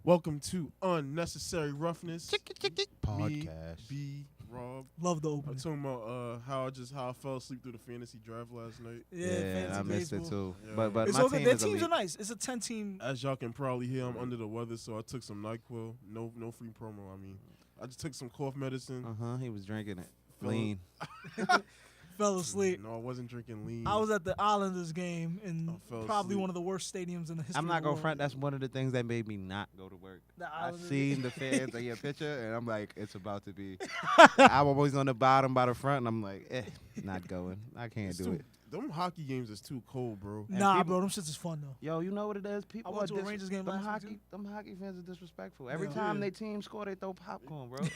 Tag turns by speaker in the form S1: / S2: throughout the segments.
S1: Welcome to Unnecessary Roughness.
S2: Podcast.
S1: Me, B, Rob.
S3: Love the
S1: I'm
S3: opening.
S1: talking about how I fell asleep through the fantasy draft last night.
S3: Fantasy
S2: I missed
S3: baseball.
S2: it too.
S1: Yeah.
S2: But
S3: It's
S2: my
S3: okay.
S2: team
S3: Their
S2: is
S3: teams
S2: elite.
S3: are nice. It's a 10-team.
S1: As y'all can probably hear, I'm under the weather, so I took some NyQuil. No free promo. I just took some cough medicine.
S2: He was drinking it.
S1: Fell-
S2: Lean.
S3: Fell asleep.
S1: No, I wasn't drinking lean.
S3: I was at the Islanders game in
S1: fell
S3: probably
S1: asleep.
S3: one of the worst stadiums in the history.
S2: I'm not
S3: of the
S2: gonna
S3: world.
S2: front. That's one of the things that made me not go to work.
S3: The
S2: I
S3: Islanders-
S2: seen the fans in your picture, and I'm like, it's about to be. I'm always on the bottom by the front, and I'm like, not going. I can't
S1: It's
S2: do
S1: too-
S2: it.
S1: Them hockey games is too cold, bro.
S3: Nah,
S2: people-
S3: bro, them shits is fun though.
S2: Yo, you know what it is? People
S3: went
S2: are
S3: to a Rangers game
S2: them
S3: last week,
S2: hockey. Them hockey fans are disrespectful. Every
S3: Yeah.
S2: time they team score, they throw popcorn, bro.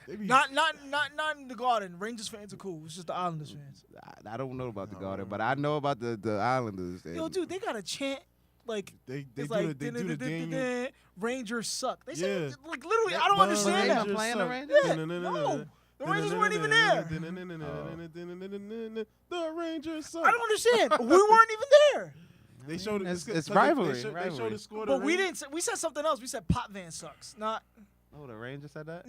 S1: They be
S3: Not in the Garden. Rangers fans are cool. It's just the Islanders fans.
S2: I don't know about the
S1: No.
S2: Garden, but I know about the Islanders.
S3: Yo, dude, they got a chant like
S1: they
S3: it's
S1: do
S3: like
S1: the Daniel.
S3: Rangers suck. They say
S1: Yeah.
S3: like literally. I don't understand
S2: Rangers
S3: that.
S1: Rangers
S2: playing the
S1: suck.
S2: Rangers?
S3: Yeah, no, the Rangers weren't even there.
S1: The Rangers suck.
S3: I don't understand. We weren't even there.
S1: They showed
S2: It's rivalry.
S1: They showed
S2: rivalry.
S1: the score.
S3: But we didn't. We said something else. We said Pop Van sucks. Not
S2: Oh, the Rangers said that?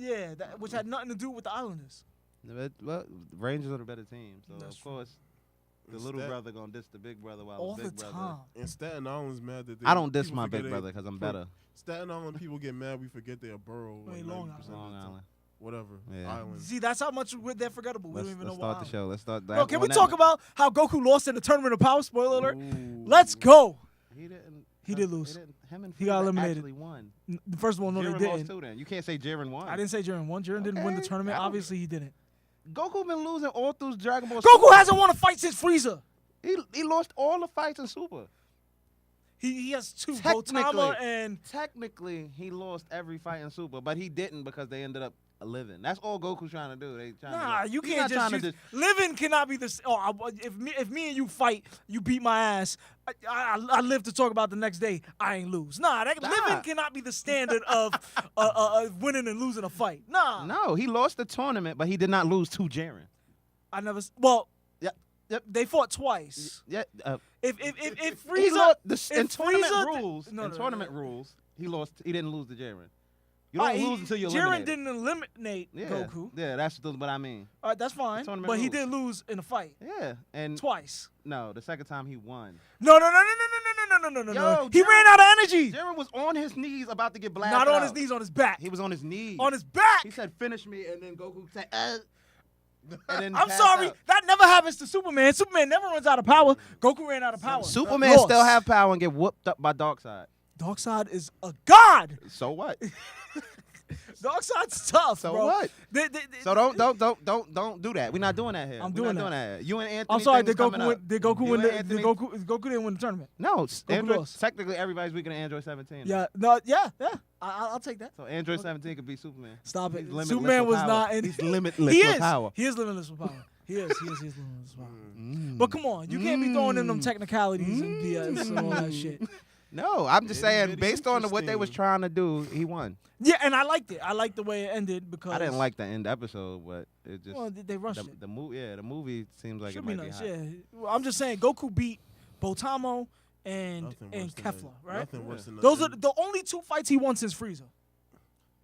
S3: which had nothing to do with the Islanders.
S2: Well, the Rangers are the better team, so
S3: That's
S2: of
S3: true.
S2: course the little brother gonna diss the big brother while
S3: All
S2: the
S3: the
S2: big brother.
S3: time.
S1: And Staten Island's mad that
S2: I don't diss
S1: people
S2: my
S1: forget
S2: big brother because I'm better.
S1: Staten Island people get mad. We forget they're a borough.
S3: Wait,
S1: like
S3: Long
S1: 90% of the
S2: Long
S1: time.
S2: Island.
S1: Whatever.
S2: Yeah.
S1: Island.
S3: See, that's how much they're forgettable. We
S2: Let's,
S3: don't even
S2: let's
S3: know
S2: start the show. Let's start.
S3: Bro, can we
S2: when
S3: talk
S2: that-
S3: about how Goku lost in the Tournament of Power? Spoiler alert.
S1: Ooh.
S3: Let's go.
S2: He didn't.
S3: He did lose.
S2: Him and
S3: He got
S2: Frieza
S3: eliminated.
S2: Actually won.
S3: First of all, no,
S2: Jiren
S3: they
S2: lost
S3: didn't.
S2: too. Then you can't say Jiren won.
S3: I didn't say Jiren won. Jiren didn't win the
S2: Okay,
S3: tournament.
S2: I don't-
S3: Obviously, he didn't.
S2: Goku been losing all through Dragon Ball.
S3: Goku
S2: Super.
S3: hasn't won a fight since Frieza.
S2: He lost all the fights in Super.
S3: He has two.
S2: Technically.
S3: Gotama and
S2: Technically, he lost every fight in Super, but he didn't because they ended up living. That's all Goku's trying to do. They trying
S3: nah.
S2: to,
S3: You
S2: he's
S3: can't
S2: not trying
S3: just
S2: to
S3: use, living cannot be this. If me and you fight, you beat my ass. I live to talk about the next day. I ain't lose. Nah, living cannot be the standard of winning and losing a fight. Nah.
S2: No, he lost the tournament, but he did not lose to Jiren.
S3: I never. Well.
S2: Yep.
S3: They fought twice.
S2: Yeah.
S3: If
S2: He
S3: Frieza
S2: lost in
S3: if
S2: tournament
S3: Frieza-
S2: rules.
S3: No,
S2: in
S3: no,
S2: tournament
S3: no.
S2: rules, he lost. He didn't lose to Jiren. You don't lose until you
S3: Jiren
S2: eliminate.
S3: didn't eliminate
S2: Yeah.
S3: Goku.
S2: Yeah, that's what I mean.
S3: All right, that's fine.
S2: Tournament
S3: But he
S2: rules.
S3: did lose in a fight
S2: Yeah, and
S3: twice.
S2: no, the second time he won.
S3: No.
S2: Yo,
S3: He
S2: Jiren-
S3: ran out of energy.
S2: Jiren was on his knees about to get blasted.
S3: Not on
S2: out.
S3: his knees, on his back.
S2: He was on his knees.
S3: On his back.
S2: He said, "Finish me," and then Goku said, and then
S3: I'm
S2: passed
S3: sorry,
S2: out.
S3: that never happens to Superman. Superman never runs out of power. Goku ran out of power.
S2: Superman
S3: Lost.
S2: still have power and get whooped up by Darkseid.
S3: Darkseid is a god.
S2: So what?
S3: Darkseid's tough,
S2: So
S3: bro.
S2: what?
S3: They-
S2: So don't do that. We're not doing that here.
S3: I'm
S2: We're
S3: doing
S2: not
S3: that.
S2: doing that. You and Anthony.
S3: I'm sorry.
S2: thing is
S3: Did Goku
S2: coming
S3: win?
S2: up.
S3: Did Goku
S2: You
S3: win?
S2: and
S3: Did
S2: Anthony-
S3: Goku didn't win the tournament?
S2: No,
S3: Goku
S2: Android,
S3: lost.
S2: technically everybody's weaker than Android 17.
S3: Yeah. No. Yeah. I'll take that.
S2: So Android 17 could be Superman.
S3: Stop it.
S2: He's limitless
S3: Superman
S2: with
S3: was
S2: power.
S3: not in.
S2: He's limitless
S3: He
S2: with
S3: is.
S2: power.
S3: He is limitless with power. He is limitless with power.
S2: Mm.
S3: But come on, you can't be throwing in them technicalities and BS and all that shit.
S2: No, I'm just
S1: It'd
S2: saying,
S1: be
S2: based on what they was
S1: interesting.
S2: trying to do, he won.
S3: Yeah, and I liked it. I liked the way it ended because
S2: I didn't like the end episode, but it just
S3: Well, they rushed it.
S2: the movie. Yeah, the movie seems like
S3: Should
S2: it
S3: be
S2: might be
S3: nice.
S2: hot.
S3: Yeah. Well, I'm just saying, Goku beat Botamo and
S1: Nothing
S3: and
S1: worse than
S3: Kefla,
S1: that.
S3: right?
S1: Nothing worse than
S3: Those are
S1: nothing-
S3: the only two fights he won since Frieza.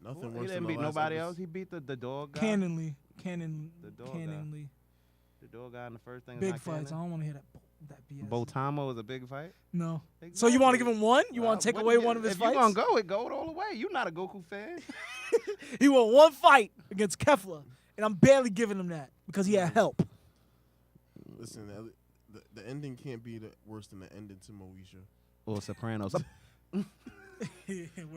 S1: Nothing
S2: Well, he
S1: worse
S2: didn't
S1: than
S2: beat
S1: the last
S2: nobody
S1: episode.
S2: else. He beat the dog guy.
S3: Canonly,
S2: The dog guy.
S3: canonly,
S2: The dog guy in the first thing. is
S3: big
S2: not
S3: fights. I
S2: canon.
S3: don't want to hear that BS.
S2: Botamo was a big fight.
S3: No. So you want to give him one? You want to take away one of his
S2: if
S3: fights?
S2: If you gonna go all the way. You're not a Goku fan.
S3: He won one fight against Kefla, and I'm barely giving him that because he had help.
S1: Listen, the ending can't be worse than the ending to Moesha.
S2: Or Sopranos.
S3: Where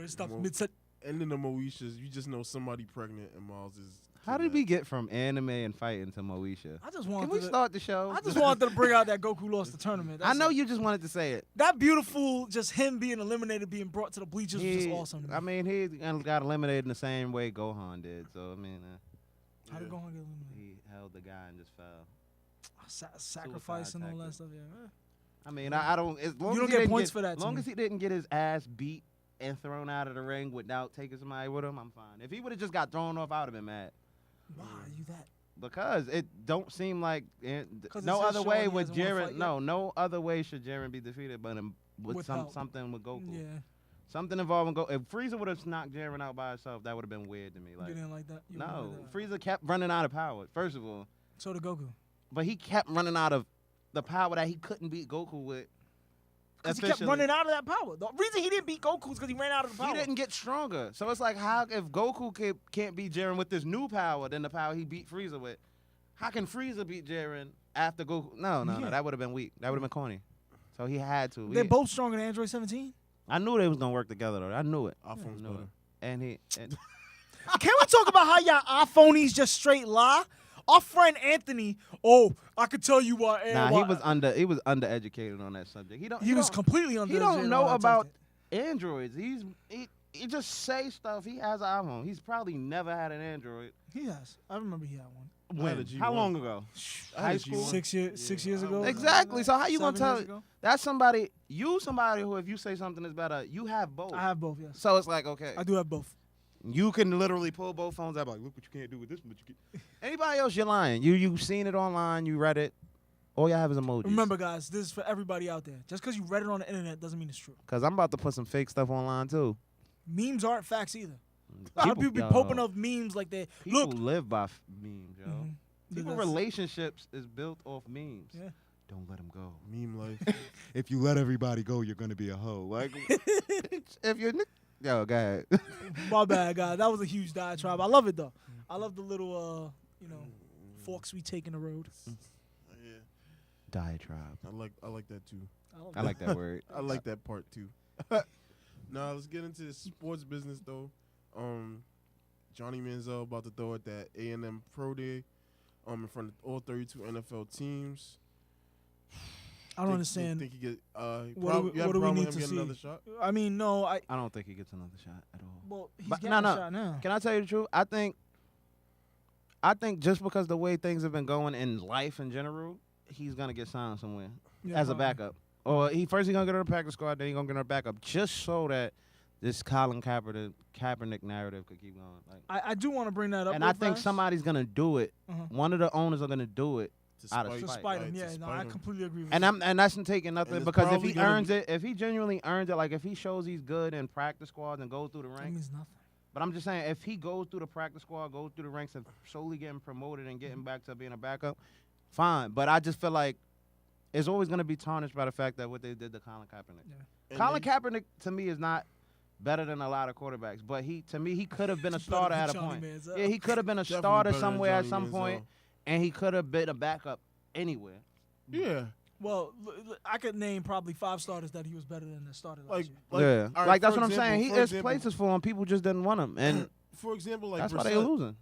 S3: it stops
S1: Well,
S3: mid-set.
S1: Ending to Moesha's, you just know somebody pregnant and Miles is.
S2: How did we get from anime and fighting to Moesha?
S3: I just
S2: Can
S3: wanted
S2: we
S3: to.
S2: start the show?
S3: I just wanted to bring out that Goku lost the tournament.
S2: I
S3: That's
S2: know
S3: it.
S2: you just wanted to say it.
S3: That beautiful, just him being eliminated, being brought to the bleachers was just awesome. To me.
S2: I mean, he got eliminated in the same way Gohan did. So I mean,
S3: How did Gohan get eliminated?
S2: he held the guy and just fell.
S3: Sacrifice and all that
S2: tactic.
S3: stuff. Yeah.
S2: I mean, I don't. As long
S3: You
S2: as
S3: don't
S2: he
S3: get
S2: didn't
S3: points for that,
S2: As
S3: to
S2: long
S3: me.
S2: as he didn't get his ass beat and thrown out of the ring without taking somebody with him, I'm fine. If he would have just got thrown off, I would have been mad.
S3: Why are you that?
S2: Because it don't seem like
S3: 'Cause
S2: no
S3: it's his
S2: other
S3: show
S2: way
S3: and he
S2: with
S3: hasn't won a
S2: Jiren.
S3: fight
S2: No other way should Jiren be defeated, but with
S3: With help.
S2: something with Goku.
S3: Yeah.
S2: Something involving If Frieza would have knocked Jiren out by himself, that would have been weird to me. Like,
S3: You didn't like that? You
S2: no,
S3: didn't like that?
S2: Frieza kept running out of power. First of all,
S3: So did Goku.
S2: but he kept running out of the power that he couldn't beat Goku with.
S3: Because he kept running out of that power. The reason he didn't beat Goku is because he ran out of the power.
S2: He didn't get stronger. So it's like, how if Goku can't beat Jiren with this new power than the power he beat Frieza with? How can Frieza beat Jiren after Goku? No, that would have been weak. That would have been corny. So he had to.
S3: They're both stronger than Android 17.
S2: I knew they was gonna work together though. I knew it.
S1: iPhone's
S2: I knew
S1: better.
S2: it. And
S3: Can we talk about how y'all iPhonies just straight lie? Our friend Anthony, I could tell you why.
S2: he was undereducated on that subject.
S3: He was completely undereducated.
S2: He don't know
S3: on that
S2: about
S3: subject.
S2: Androids. He just say stuff. He has an iPhone. He's probably never had an Android.
S3: He has. I remember he had one.
S2: When? How long ago? High school.
S3: 6 years ago.
S2: Exactly. So how you gonna
S3: 7
S2: tell?
S3: years ago?
S2: That's somebody who, if you say something is better, you have both.
S3: I have both. Yes.
S2: So it's like, okay,
S3: I do have both.
S2: you can literally pull both phones out. Like, look what you can't do with this. But you can. Anybody else, you're lying. You seen it online. You read it. All you have is emojis.
S3: Remember, guys, this is for everybody out there. Just because you read it on the internet doesn't mean it's true.
S2: Because I'm about to put some fake stuff online too.
S3: Memes aren't facts either. A lot of people be popping up memes like that.
S2: People
S3: Look,
S2: live by memes, yo. People
S3: That's-
S2: relationships is built off memes.
S3: Yeah.
S2: Don't let them go.
S1: Meme life.
S2: If you let everybody go, you're gonna be a hoe. Like, if you're yo, go ahead.
S3: My bad, guys. That was a huge diatribe. I love it though. I love the little, forks we take in the road.
S1: Yeah,
S2: Diatribe.
S1: I like that too.
S2: I like that word.
S1: I like that part too. Now let's get into the sports business though. Johnny Manziel about to throw at that A&M Pro Day, in front of all 32 NFL teams.
S3: I don't understand.
S1: Think he get?
S3: What do we need to see?
S1: Another shot?
S3: I mean, no. I
S2: don't think he gets another shot at all.
S3: Well, he's
S2: But
S3: getting a shot now.
S2: Can I tell you the truth? I think just because the way things have been going in life in general, he's gonna get signed somewhere as a backup. Or he's gonna get on the practice squad, then he's gonna get on a backup, just so that this Colin Kaepernick narrative could keep going. Like,
S3: I do want to bring that up.
S2: and I think somebody's gonna do it. One of the owners are gonna do it out of
S3: to
S2: spite.
S3: spite him.
S1: Right,
S3: Yeah,
S1: to
S3: no,
S1: spite
S3: I
S1: him.
S3: completely agree with
S2: And
S3: you.
S2: that's not taking nothing
S1: it's
S2: because if
S1: probably
S2: he
S1: gonna
S2: earns it, if he genuinely earns it, like if he shows he's good in practice squads and goes through the
S3: That
S2: ranks.
S3: means nothing.
S2: But I'm just saying, if he goes through the practice squad, goes through the ranks, and slowly getting promoted and getting back to being a backup, fine. But I just feel like it's always going to be tarnished by the fact that what they did to Colin Kaepernick.
S3: Yeah.
S2: Colin Kaepernick, to me, is not better than a lot of quarterbacks. But to me, he could have been a starter at a
S3: Johnny
S2: point.
S3: Manziel.
S2: Yeah, he could have been a
S1: Definitely
S2: starter
S1: better than
S2: somewhere at
S1: Johnny
S2: some
S1: Manziel.
S2: point, and he could have been a backup anywhere.
S1: Yeah,
S3: Well, I could name probably 5 starters that he was better than the starter last
S1: like
S3: year.
S2: Yeah,
S1: all right,
S2: like that's
S1: for
S2: what I'm saying.
S1: example-
S2: He
S1: for
S2: is
S1: example-
S2: places for him. People just didn't want him, and
S1: For example, like
S2: that's why
S1: Brissett,
S2: they losing.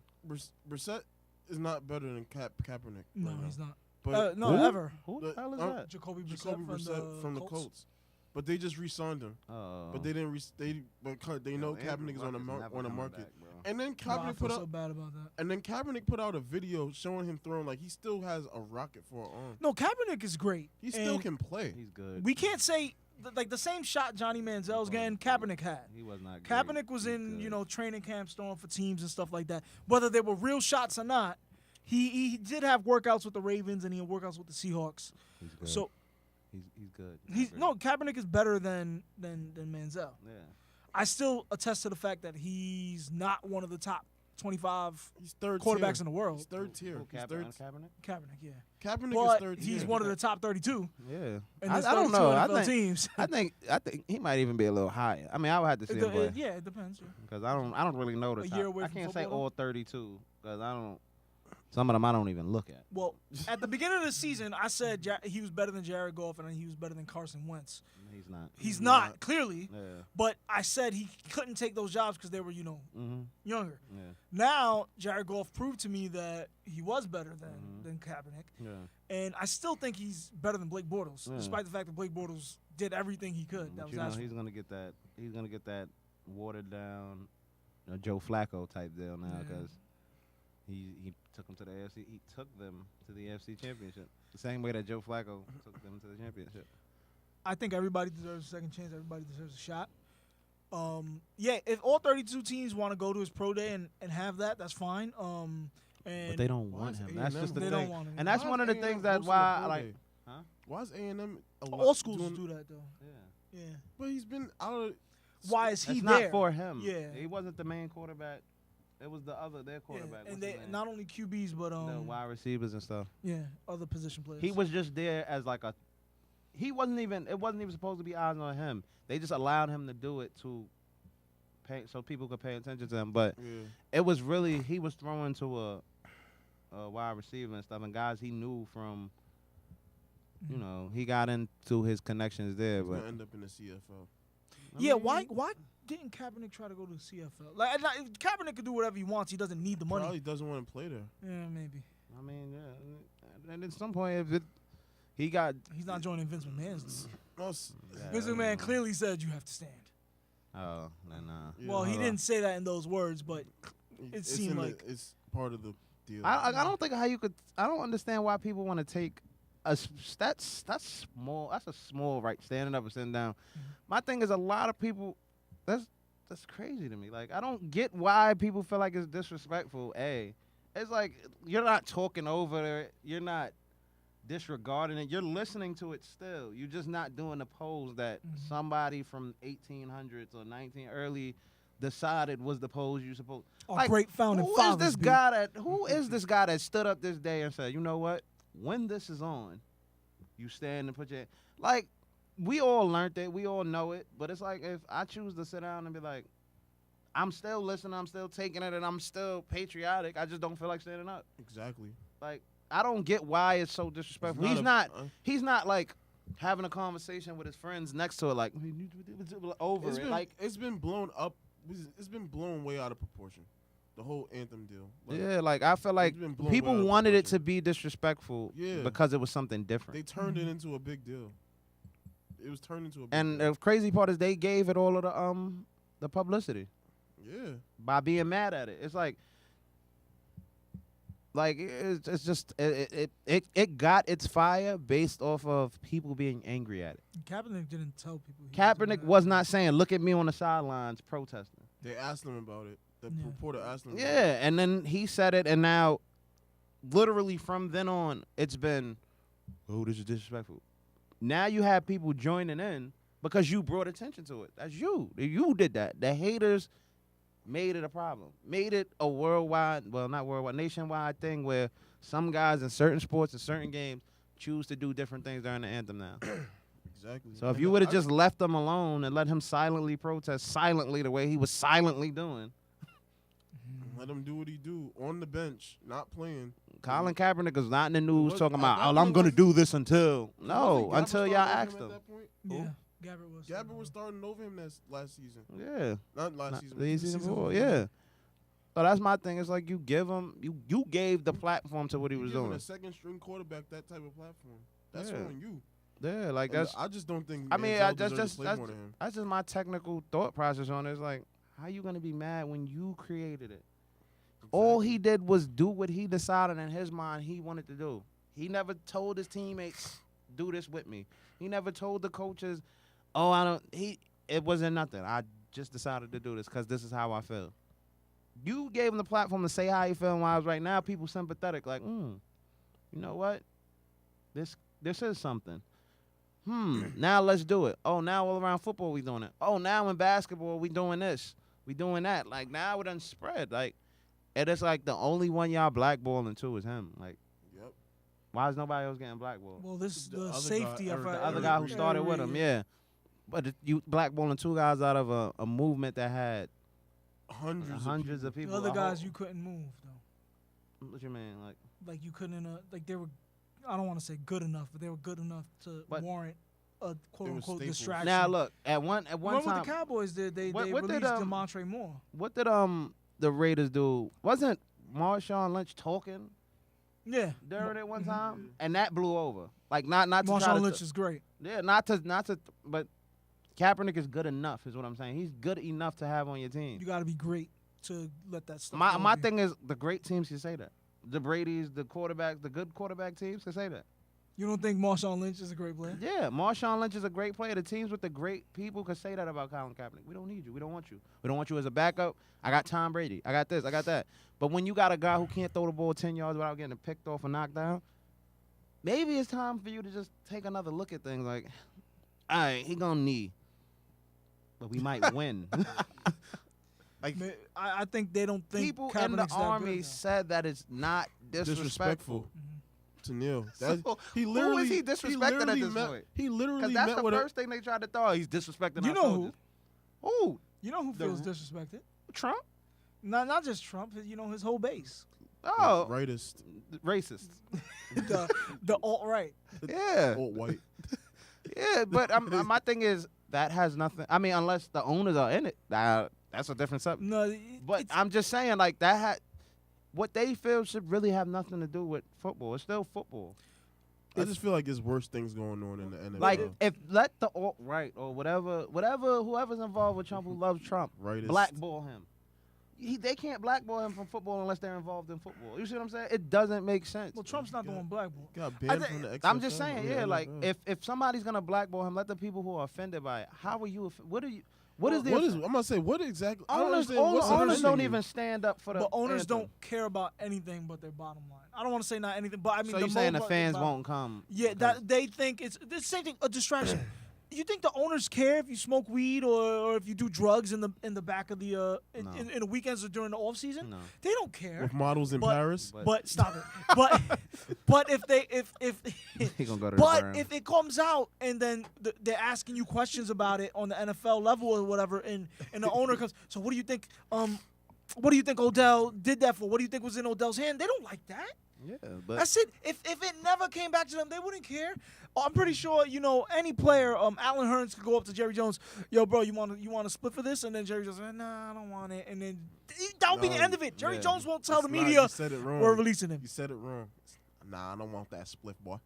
S1: Brissett is not better than Kaepernick.
S3: No,
S1: right now.
S3: he's not.
S1: But
S3: No,
S2: Who?
S3: ever.
S2: Who the hell is
S1: uh,
S2: that?
S3: Jacoby
S1: Jacoby
S3: Brissett
S1: from the Colts. But they just re-signed him.
S2: Oh.
S1: But they didn't. They know Kaepernick is on the market. And then
S3: No, I
S1: Kaepernick
S3: feel
S1: put
S3: so
S1: out.
S3: bad about that.
S1: And then Kaepernick put out a video showing him throwing like he still has a rocket for an arm.
S3: No, Kaepernick is great.
S1: He still
S3: And
S1: can play.
S2: He's good.
S3: We can't say like the same shot Johnny Manziel's getting, Kaepernick had.
S2: He was not good.
S3: Kaepernick was
S2: He's
S3: in,
S2: good.
S3: training camps throwing for teams and stuff like that. Whether they were real shots or not, he did have workouts with the Ravens and he had workouts with the Seahawks.
S2: He's good.
S3: So
S2: he's good.
S3: Kaepernick is better than Manziel.
S2: Yeah.
S3: I still attest to the fact that he's not one of the top 25
S1: He's third
S3: quarterbacks
S1: tier.
S3: in the world.
S1: He's third tier.
S2: Who,
S1: He's
S2: Kaepernick?
S1: third.
S3: Kaepernick, yeah.
S1: Kaepernick is
S3: But
S1: third
S3: he's
S1: tier.
S3: one of the top 32
S2: Yeah.
S3: in
S2: I
S3: this
S2: don't
S3: 32
S2: know.
S3: NFL teams.
S2: I think he might even be a little higher. I mean, I would have to see him play
S3: Yeah, it depends. Yeah.
S2: because I don't really know the
S3: A
S2: top.
S3: year away
S2: I
S3: from
S2: can't say
S3: football,
S2: all 32 because I don't. Some of them I don't even look at.
S3: Well, at the beginning of the season, I said he was better than Jared Goff and he was better than Carson Wentz.
S2: He's not.
S3: He's not, clearly.
S2: Yeah.
S3: But I said he couldn't take those jobs because they were, younger.
S2: Yeah.
S3: Now, Jared Goff proved to me that he was better than Kaepernick.
S2: Yeah.
S3: And I still think he's better than Blake Bortles, despite the fact that Blake Bortles did everything he could. That
S2: But
S3: was asked
S2: he's gonna get that. He's gonna get that watered down, Joe Flacco type deal now because he took him to the AFC. He took them to the AFC Championship the same way that Joe Flacco took them to the championship.
S3: I think everybody deserves a second chance. Everybody deserves a shot. If all 32 teams want to go to his pro day and have that, that's fine. And
S2: But they don't want him. That's just the
S3: They
S2: thing.
S3: don't want him.
S2: And that's
S1: Why
S2: one
S1: is
S2: of the
S1: A&M
S2: things that
S1: hosting a
S2: why
S1: pro
S2: like.
S1: day?
S2: Huh?
S1: Why is A&M
S3: all schools do that though.
S2: Yeah.
S3: Yeah.
S1: But he's been out of.
S3: why is he
S2: It's
S3: there?
S2: not for him.
S3: Yeah.
S2: He wasn't the main quarterback. It was their quarterback.
S3: Yeah. And they not only QBs but
S2: the wide receivers and stuff.
S3: yeah, other position players.
S2: He was just there as like a. It wasn't even supposed to be eyes on him. They just allowed him to do it so people could pay attention to him. But it was really he was throwing to a wide receiver and stuff, and guys he knew from. You know, he got into his connections there,
S1: He's
S2: but
S1: gonna end up in the CFL.
S3: Yeah, why didn't Kaepernick try to go to the CFL? Like Kaepernick could do whatever he wants. He doesn't need the money.
S1: Probably doesn't want to play there.
S3: Yeah, maybe.
S2: I mean, yeah. And at some point, he's
S3: not joining Vince McMahon's. Vince
S2: Yeah.
S3: McMahon clearly said you have to stand.
S2: Oh, then
S1: Yeah,
S3: Well, he didn't say that in those words, but it seemed like
S1: it's part of the deal.
S2: I don't think how you could. I don't understand why people want to take that's small. That's a small right. Standing up and sitting down. My thing is a lot of people. That's crazy to me. Like I don't get why people feel like it's disrespectful. It's like you're not talking over it. You're not disregarding it. You're listening to it still. You're just not doing the pose that somebody from 1800s or 19 early decided was the pose you supposed.
S3: Our great founding fathers.
S2: Who is this guy that stood up this day and said, you know what? When this is on, you stand and put your like. We all learned it. We all know it. But it's like if I choose to sit down and be like, I'm still listening. I'm still taking it, and I'm still patriotic. I just don't feel like standing up.
S1: Exactly.
S2: Like I don't get why it's so disrespectful. He's not like having a conversation with his friends next to it. Like over it. Like
S1: it's been blown up. It's been blown way out of proportion. The whole anthem deal.
S2: Like I feel like people wanted it to be disrespectful because it was something different.
S1: They turned it into a big deal. It was turned into a big
S2: and
S1: deal.
S2: the crazy part is they gave it all of the publicity.
S1: Yeah.
S2: By being mad at it. It's like it's just it got its fire based off of people being angry at it.
S3: Kaepernick didn't tell people.
S2: Kaepernick was not saying, look at me on the sidelines protesting.
S1: They asked him about it. The reporter asked him.
S2: Yeah, and then he said it, and now, literally from then on, it's been, oh, this is disrespectful. Now you have people joining in because you brought attention to it. That's you. You did that. The haters made it a problem. Made it a nationwide thing where some guys in certain sports and certain games choose to do different things during the anthem now.
S1: Exactly.
S2: So if you would have just left him alone and let him silently protest silently the way he was silently doing.
S1: Let him do what he do on the bench, not playing.
S2: Colin Kaepernick is not in the news talking about, I'm going to do this until. No, until y'all asked him.
S3: Yeah, Gabbert was.
S1: Gabbert was starting over him last season.
S2: Yeah.
S1: Not last season.
S2: The season before, yeah. So that's my thing. It's like you give him, you gave the platform to what he was doing.
S1: A second string quarterback that type of platform. That's on you.
S2: Yeah, like that's.
S1: I just don't think.
S2: That's just my technical thought process on it. It's like, how you gonna be mad when you created it? Exactly. All he did was do what he decided in his mind he wanted to do. He never told his teammates, "Do this with me." He never told the coaches, "Oh, I don't." It wasn't nothing. I just decided to do this because this is how I feel. You gave him the platform to say how you feel. Why right now people sympathetic, like, you know what? This is something. Now let's do it. Oh, now all around football we doing it. Oh, now in basketball we doing this. We doing that. Like, now it done spread. Like, and it's like the only one y'all blackballing too is him. Like,
S1: yep.
S2: Why is nobody else getting blackballed?
S3: Well, this is the safety of
S2: the other guy who started with him, yeah. But you blackballing two guys out of a movement that had hundreds of people.
S3: The other guys you couldn't move though.
S2: What you mean,
S3: like you couldn't like they were. I don't want to say good enough, but they were good enough to warrant a quote-unquote distraction.
S2: Now, look, at one time...
S3: What the Cowboys did, they released DeMontre Moore.
S2: What did the Raiders do? Wasn't Marshawn Lynch talking during it one time? And that blew over. Like, not to
S3: Marshawn Lynch is great.
S2: Yeah, not to... But Kaepernick is good enough, is what I'm saying. He's good enough to have on your team.
S3: You got to be great to let that stuff
S2: My thing is, the great teams can say that. The Brady's, the quarterbacks, the good quarterback teams can say that.
S3: You don't think Marshawn Lynch is a great player?
S2: Yeah, Marshawn Lynch is a great player. The teams with the great people can say that about Colin Kaepernick. We don't need you. We don't want you. We don't want you as a backup. I got Tom Brady. I got this. I got that. But when you got a guy who can't throw the ball 10 yards without getting picked off or knocked down, maybe it's time for you to just take another look at things like, all right, he gonna knee. but we might win.
S1: Like
S3: I think they don't think
S2: people in
S3: Kaepernick's
S2: the
S3: that
S2: Army
S3: good,
S2: said that it's not disrespectful.
S1: to Neil.
S2: So
S1: He
S2: who
S1: literally
S2: is he disrespecting at this
S1: met,
S2: point?
S1: He literally
S2: Because that's
S1: met
S2: the
S1: with
S2: first thing they tried to throw. He's disrespecting
S3: You
S2: our
S3: know
S2: soldiers. Who?
S3: You know who feels disrespected?
S2: Trump?
S3: Not just Trump. You know his whole base.
S2: Oh,
S1: rightist,
S2: racist.
S3: the alt right.
S2: Yeah,
S1: alt white.
S2: yeah. But my thing is that has nothing. I mean, unless the owners are in it, that's a different subject.
S3: No,
S2: But I'm just saying, like that. What they feel should really have nothing to do with football. It's still football.
S1: I just feel like there's worse things going on in the NFL.
S2: Like if let the alt right or whatever, whoever's involved with Trump who loves Trump,
S1: Rightist.
S2: blackball him. They can't blackball him from football unless they're involved in football. You see what I'm saying? It doesn't make sense.
S3: Well, Trump's not the one blackball.
S1: got banned from the XFL.
S2: I'm just saying, yeah. Like
S1: NFL.
S2: if somebody's gonna blackball him, let the people who are offended by it. How are you? What is
S1: I'm gonna say what exactly? I don't
S2: owners?
S1: understand what's
S2: Owners don't
S1: offending
S2: even
S1: you.
S2: stand up for the.
S3: But owners
S2: anthem.
S3: don't care about anything but their bottom line. I don't want to say not anything, but I mean.
S2: So
S3: the
S2: you're saying the
S3: most
S2: fans
S3: about-
S2: won't come?
S3: Yeah, that they think it's the same thing. A distraction. You think the owners care if you smoke weed or if you do drugs in the back of the in the weekends or during the off season?
S2: No.
S3: They don't care.
S1: With models in Paris.
S3: But stop it. But if
S2: He gonna go to the
S3: but
S2: burn.
S3: if it comes out and then they're asking you questions about it on the NFL level or whatever, and the owner comes, so what do you think? What do you think Odell did that for? What do you think was in Odell's hand? They don't like that.
S2: Yeah, but
S3: That's it. If it never came back to them, they wouldn't care. I'm pretty sure, any player, Alan Hearns could go up to Jerry Jones, yo, bro, you want to split for this? And then Jerry Jones, nah, I don't want it. And then that would be the end of it. Jerry Jones won't tell the
S1: It's not-
S3: media
S1: you said it wrong.
S3: we're releasing him.
S1: You said it wrong. Nah, I don't want that split, boy.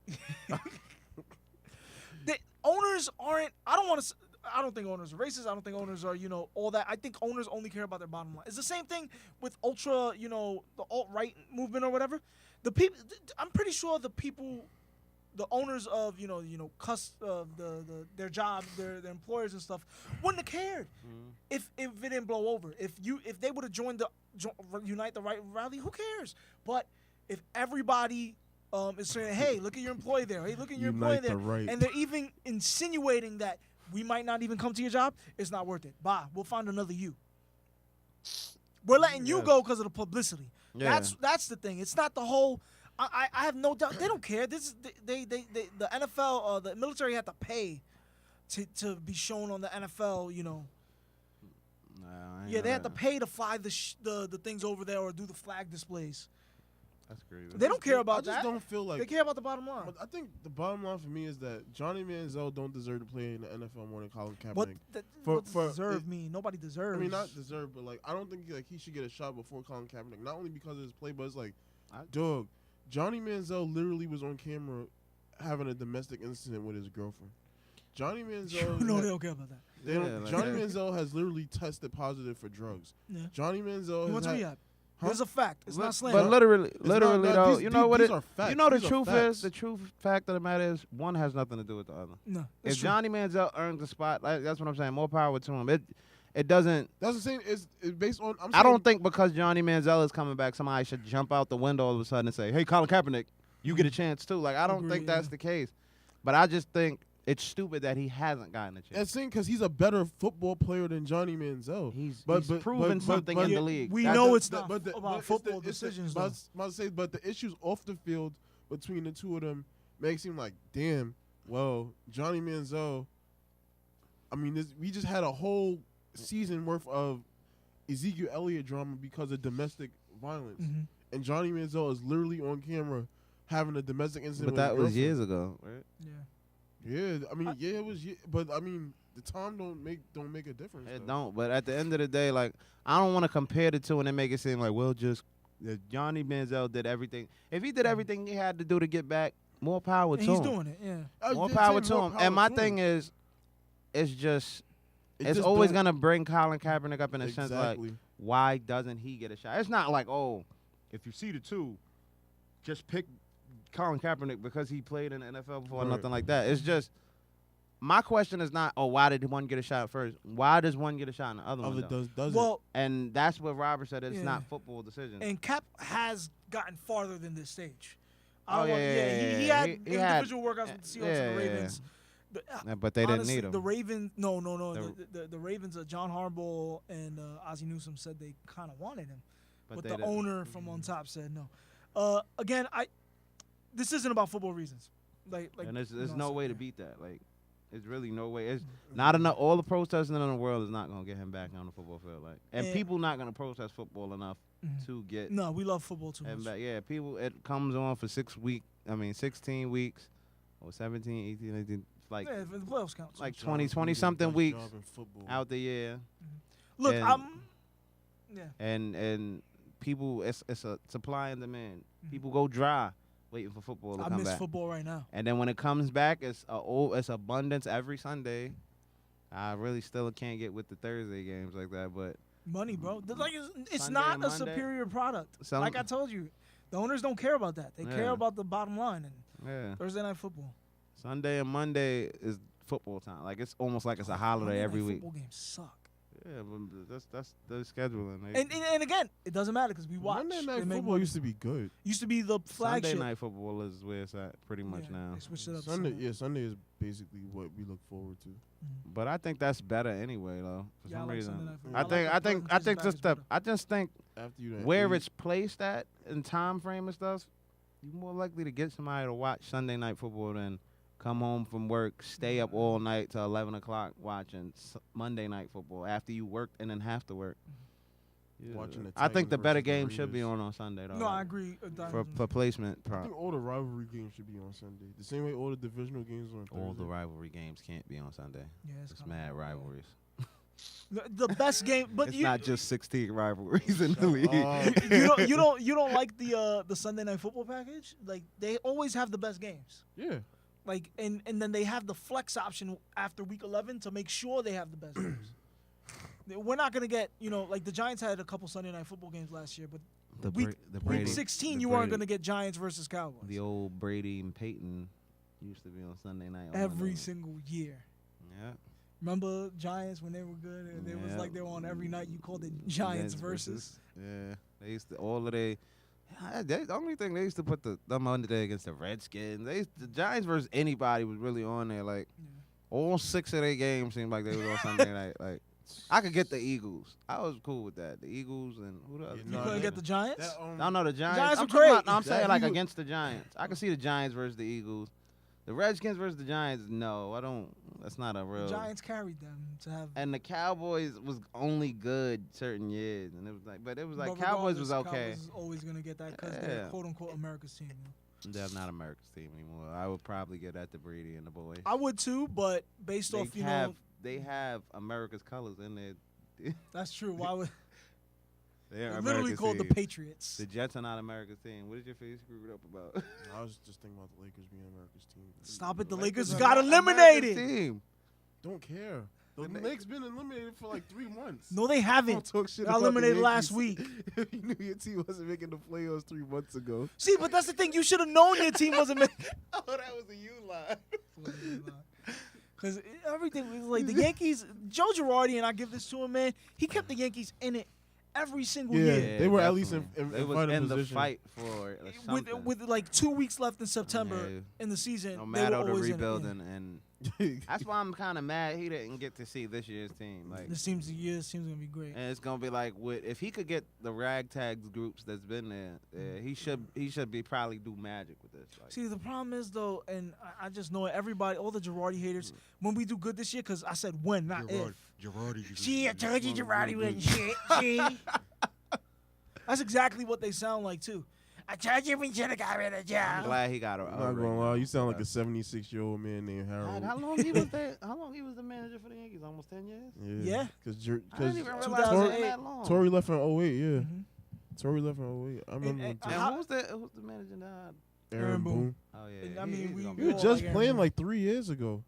S3: The owners aren't. I don't think owners are racist. I don't think owners are, all that. I think owners only care about their bottom line. It's the same thing with ultra, the alt-right movement or whatever. The people, I'm pretty sure the people, the owners of, their jobs, their employers and stuff, wouldn't have cared if it didn't blow over. If they would have joined the Unite the Right rally, who cares? But if everybody is saying, hey, look at your employee there. Hey, look at your employee
S1: Unite the
S3: there.
S1: Right.
S3: And they're even insinuating that we might not even come to your job, it's not worth it. Bye. We'll find another you. We're letting you go because of the publicity.
S2: Yeah.
S3: That's the thing. It's not the whole. I have no doubt they don't care. This is the NFL. The military had to pay to be shown on the NFL. Yeah, they had to pay to fly the things over there or do the flag displays.
S2: That's crazy.
S3: They don't care about
S1: I just
S3: that.
S1: don't feel like
S3: They care about the bottom line.
S1: But I think the bottom line for me is that Johnny Manziel don't deserve to play in the NFL more than Colin Kaepernick.
S3: What does deserve mean? Nobody deserves.
S1: I mean, not deserve, but I don't think he should get a shot before Colin Kaepernick. Not only because of his play, but it's dog. Johnny Manziel literally was on camera having a domestic incident with his girlfriend. Johnny Manziel.
S3: They don't care about that.
S1: Johnny Manziel has literally tested positive for drugs.
S3: Yeah.
S1: Johnny Manziel
S3: He went
S1: has
S3: to
S1: had,
S3: rehab. There's a fact. It's not slander.
S2: But literally
S1: not-
S2: though,
S1: these-
S2: you know
S1: these-
S2: what
S1: these
S2: it?
S1: are facts.
S2: You know the
S1: These are
S2: truth
S1: facts.
S2: is the truth fact of the matter is one has nothing to do with the other.
S3: No,
S2: If
S3: it's true.
S2: Johnny Manziel earned the spot, that's what I'm saying. More power to him. It doesn't.
S1: That's the same. It's based on.
S2: I don't think because Johnny Manziel is coming back, somebody should jump out the window all of a sudden and say, "Hey, Colin Kaepernick, you get a chance too." I don't
S3: Agree,
S2: think that's
S3: yeah.
S2: the case. But I just think it's stupid that he hasn't gotten a chance.
S1: That's saying because he's a better football player than Johnny Manziel.
S2: He's
S1: But-
S2: proven
S1: but-
S2: something
S1: but-
S2: in
S3: Yeah,
S2: the league.
S3: we
S2: That
S3: know
S2: does-
S3: it's not
S1: but the-
S3: about
S1: but
S3: football
S1: it's the-
S3: decisions,
S1: I
S3: though.
S1: was about to say, but the issues off the field between the two of them makes him damn. Well, Johnny Manziel. I mean, we just had a whole season worth of Ezekiel Elliott drama because of domestic violence, and Johnny Manziel is literally on camera having a domestic incident.
S2: But that
S1: with
S2: was
S1: his
S2: years ago, right?
S3: Yeah.
S1: girlfriend. Yeah, I mean, it was. But I mean, the time don't make a difference.
S2: It
S1: though.
S2: don't. But at the end of the day, I don't want to compare the two and then make it seem Johnny Manziel did everything. If he did everything he had to do to get back, more power
S3: And
S2: to
S3: he's
S2: him.
S3: doing it, yeah.
S2: More power to him. And my thing is, it's
S1: It just
S2: always
S1: don't-
S2: gonna bring Colin Kaepernick up in a sense
S1: Exactly.
S2: why doesn't he get a shot? It's not if you see the two, just pick Colin Kaepernick because he played in the NFL before,
S1: Right.
S2: nothing like that. It's just my question is not, why did one get a shot first? Why does one get a shot and the other one don't?
S1: does
S3: Well,
S2: And that's what Robert said. It's
S3: Yeah.
S2: not football decisions.
S3: and Cap has gotten farther than this stage.
S2: Oh,
S3: He had
S2: he had-
S3: individual workouts with the Seahawks and the
S2: yeah.
S3: Ravens.
S2: But they didn't
S3: honestly,
S2: need him.
S3: The Ravens, no.
S2: The-
S3: The Ravens, John Harbaugh and Ozzie Newsome said they kind of wanted him, but
S2: they
S3: the
S2: didn't.
S3: owner from on top said no. Again, this isn't about football reasons. Like,
S2: and there's
S3: you know
S2: no
S3: what
S2: way
S3: I'm
S2: to
S3: saying?
S2: beat that. Like, it's really no way. It's not enough. All the protesting in the world is not gonna get him back on the football field. Like, and people not gonna protest football enough to get
S3: No, we love football too
S2: him
S3: much.
S2: back. Yeah, people. It comes on for 16 weeks, or 17, 18, 19, like
S3: Yeah, if the playoffs count.
S2: like
S1: John
S2: 20
S1: Gruden
S2: something
S1: best
S2: weeks
S1: job in football.
S2: out the year.
S3: Look,
S2: and-
S3: yeah.
S2: And people, it's a supply and demand. People go dry waiting for football to
S3: I
S2: come
S3: miss
S2: back.
S3: football right now.
S2: And then when it comes back, it's abundance every Sunday. I really still can't get with the Thursday games like that, but
S3: Money, bro. It's
S2: Sunday
S3: not
S2: and
S3: a
S2: Monday.
S3: superior product.
S2: Some-
S3: Like I told you, the owners don't care about that. They care
S2: Yeah.
S3: about the bottom line. And
S2: yeah,
S3: Thursday night football.
S2: Sunday and Monday is football time. Like it's almost like it's a holiday
S3: Monday
S2: every
S3: night
S2: week.
S3: Football games suck.
S2: Yeah, but that's the scheduling. They-
S3: And again, it doesn't matter because we watch.
S1: Monday
S3: They
S1: night
S3: make
S1: football
S3: money.
S1: used to be good.
S3: Used to be the flagship.
S2: Sunday night football is where it's at pretty much
S3: Yeah,
S2: now.
S3: They switched it up.
S1: Sunday is basically what we look forward to.
S2: But I think that's better anyway, though. For
S3: Yeah, I
S2: some
S3: like
S2: reason,
S3: Sunday night football.
S2: I
S3: I
S2: think
S3: like the
S2: I think
S3: presentation
S2: just
S3: package
S2: I just think
S1: After you done
S2: where
S1: ate,
S2: it's placed at in time frame and stuff, you're more likely to get somebody to watch Sunday night football than come home from work, stay up all night till 11 o'clock watching Monday night football after you worked and then have to work. Yeah.
S1: Watching the
S2: I think the
S1: Titans
S2: better
S1: versus the
S2: game should be
S1: Raiders.
S2: on Sunday though.
S3: No, I
S2: like,
S3: agree.
S2: for placement.
S1: I think all the rivalry games should be on Sunday. The same way all the divisional games are on Thursday.
S2: All the rivalry games can't be on Sunday.
S3: Yeah,
S2: It's
S3: kinda
S2: mad
S3: like,
S2: rivalries.
S3: The best game, but
S2: It's
S3: you
S2: not just 16 rivalries in the league.
S3: you don't like the Sunday night football package? Like they always have the best games.
S1: Yeah.
S3: Like and then they have the flex option after week 11 to make sure they have the best games. We're not gonna get like the Giants had a couple Sunday night football games last year, but week 16 you weren't gonna get Giants versus Cowboys.
S2: The old Brady and Peyton used to be on Sunday night. on
S3: Every
S2: Monday.
S3: single year.
S2: Yeah.
S3: Remember Giants when they were good and it was
S2: Yeah.
S3: like they were on every night. You called it Giants versus.
S2: Yeah, they used to the only thing they used to put them under there against the Redskins. The Giants versus anybody was really on there. Like all 6 of their games seemed like they was on Sunday night. Like I could get the Eagles. I was cool with that. The Eagles and who the other?
S3: You couldn't get the Giants?
S2: No, the Giants.
S3: Giants
S2: I'm
S3: were
S2: talking
S3: great.
S2: about- I'm saying like
S1: Eagles-
S2: against the Giants. I can see the Giants versus the Eagles. The Redskins versus the Giants. No, I don't. That's not a real.
S3: The Giants carried them to have.
S2: And the Cowboys was only good certain years, and it was like, but it was like
S3: but
S2: Cowboys was
S3: regardless,
S2: okay.
S3: Cowboys is always gonna get that because they're
S2: Yeah.
S3: quote unquote America's team.
S2: They're not America's team anymore. I would probably get at the Brady and the boys.
S3: I would too, but based off
S2: They have America's colors in there.
S3: that's true. Why would
S2: They're
S3: they're literally
S2: America's
S3: called
S2: team.
S3: the Patriots?
S2: The Jets are not America's team. What did your face screwed up about?
S1: I was just thinking about the Lakers being America's team.
S3: Stop it! The Lakers
S2: are
S3: got
S2: not
S3: eliminated.
S2: America's team.
S1: Don't care. The Knicks been eliminated for like 3 months.
S3: No, they
S1: Don't
S3: haven't.
S1: talk shit
S3: Got
S1: about the
S3: eliminated last
S1: Yankees.
S3: week.
S1: If you knew your team wasn't making the playoffs 3 months ago.
S3: See, but that's the thing. You should have known your team wasn't making.
S2: Oh, that was a you line.
S3: Because everything was like the Yankees. Joe Girardi, and I give this to him, man. He kept the Yankees in it every single
S1: Yeah,
S3: year.
S1: they were at least
S2: They
S1: in
S2: was
S1: fighting
S2: in the
S1: position.
S2: fight for something.
S3: With like 2 weeks left in September
S2: Yeah.
S3: in the season.
S2: No
S3: they
S2: matter
S3: were
S2: the
S3: always
S2: rebuilding, and that's why I'm kind of mad he didn't get to see this year's team. Like,
S3: This seems gonna be great.
S2: and it's gonna be like if he could get the ragtag groups that's been there, he should be probably do magic with this. Like,
S3: See, the problem is though, and I just know it, everybody, all the Girardi haters, when we do good this year, because I said when, not if. See, I told you Girardi wasn't shit. See, that's exactly what they sound like too. I told you we should have got rid of
S2: I'm
S3: Joe.
S2: glad he got a.
S1: I'm not gonna lie, you sound like a 76-year-old man named Harold.
S2: How long he was there? How long he was the manager for the Yankees? Almost 10 years.
S3: Yeah.
S2: I didn't
S1: Because
S2: even realize
S3: 2008.
S2: it was that long.
S1: Tory left in 08, yeah.
S3: Mhm.
S1: Tory left in 08. I remember
S3: and
S1: when
S2: And
S3: how-
S2: who's the manager now?
S1: Aaron Boone.
S2: Oh
S3: And
S2: yeah.
S3: I mean, we-
S2: gonna
S1: He
S2: be
S1: was
S3: all
S1: just
S3: like
S1: playing
S3: Aaron
S1: like 3 years ago.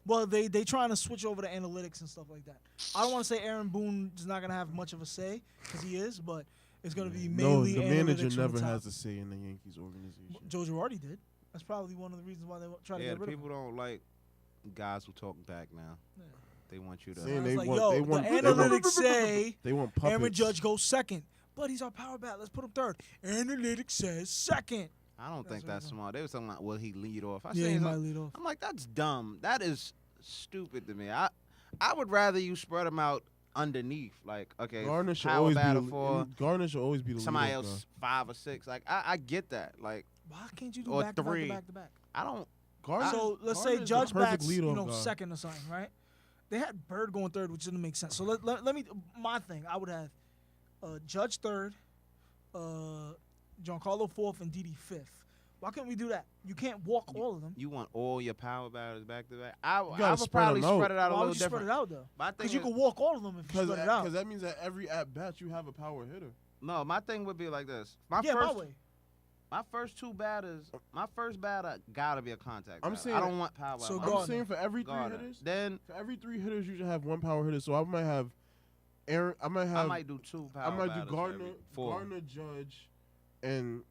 S3: Well, they trying to switch over to analytics and stuff like that. I don't want to say Aaron Boone is not gonna have much of a say because he is, but it's gonna be
S1: No,
S3: mainly
S1: the
S3: analytics
S1: manager
S3: from
S1: never
S3: the top.
S1: has a say in the Yankees organization.
S3: Joe Girardi did. That's probably one of the reasons why they try to
S2: Yeah,
S3: get rid of
S2: people
S3: him.
S2: don't like guys who talk back now.
S3: Yeah.
S2: They want you to.
S1: Saying
S3: I was
S1: they
S3: like,
S1: want-
S3: yo,
S1: they
S3: the
S1: want-
S3: analytics say
S1: They want puppets.
S3: Aaron Judge goes second, but he's our power bat. Let's put him third. Analytics says second.
S2: I don't think that's smart. They were talking like, will he lead off?
S3: He might lead off.
S2: I'm like, that's dumb. That is stupid to me. I would rather you spread them out underneath. Like, okay,
S1: Garner should
S2: power
S1: always
S2: battle
S1: be
S2: for
S1: Garner should always be the
S2: somebody
S1: leader,
S2: else 5 or 6. Like, I get that. Like,
S3: Why can't you do
S2: or
S3: back to
S2: 3.
S3: back to back?
S2: I don't.
S1: Garner,
S3: So let's say
S1: Garner's the
S3: Judge
S1: perfect
S3: bats,
S1: leadoff guy.
S3: second or something, right? They had Bird going third, which didn't make sense. So let me my thing. I would have Judge third, Giancarlo fourth, and Didi fifth. Why can't we do that? You can't walk all of them.
S2: You want all your power batters back to back? I would
S1: spread
S2: probably
S1: them out.
S2: spread it out a
S3: Why
S2: little
S3: would you spread
S2: different.
S3: it out though?
S2: My thing
S3: Because you
S2: is-
S3: can walk all of them if you spread it out.
S1: Because that means that every at bat you have a power hitter.
S2: No, my thing would be like this.
S3: My way.
S2: My first 2 batters, my first batter gotta be a contact.
S1: I'm
S2: batter.
S1: saying-
S2: I don't want power.
S3: So
S2: batter.
S1: I'm saying for every 3
S2: Garner.
S1: hitters,
S2: Then
S1: for every 3 hitters you should have 1 power hitter. So I might have Aaron. I might
S2: do 2 power.
S1: I might
S2: batters
S1: do
S2: for every
S1: Gardner,
S2: 4.
S1: Gardner, Judge, and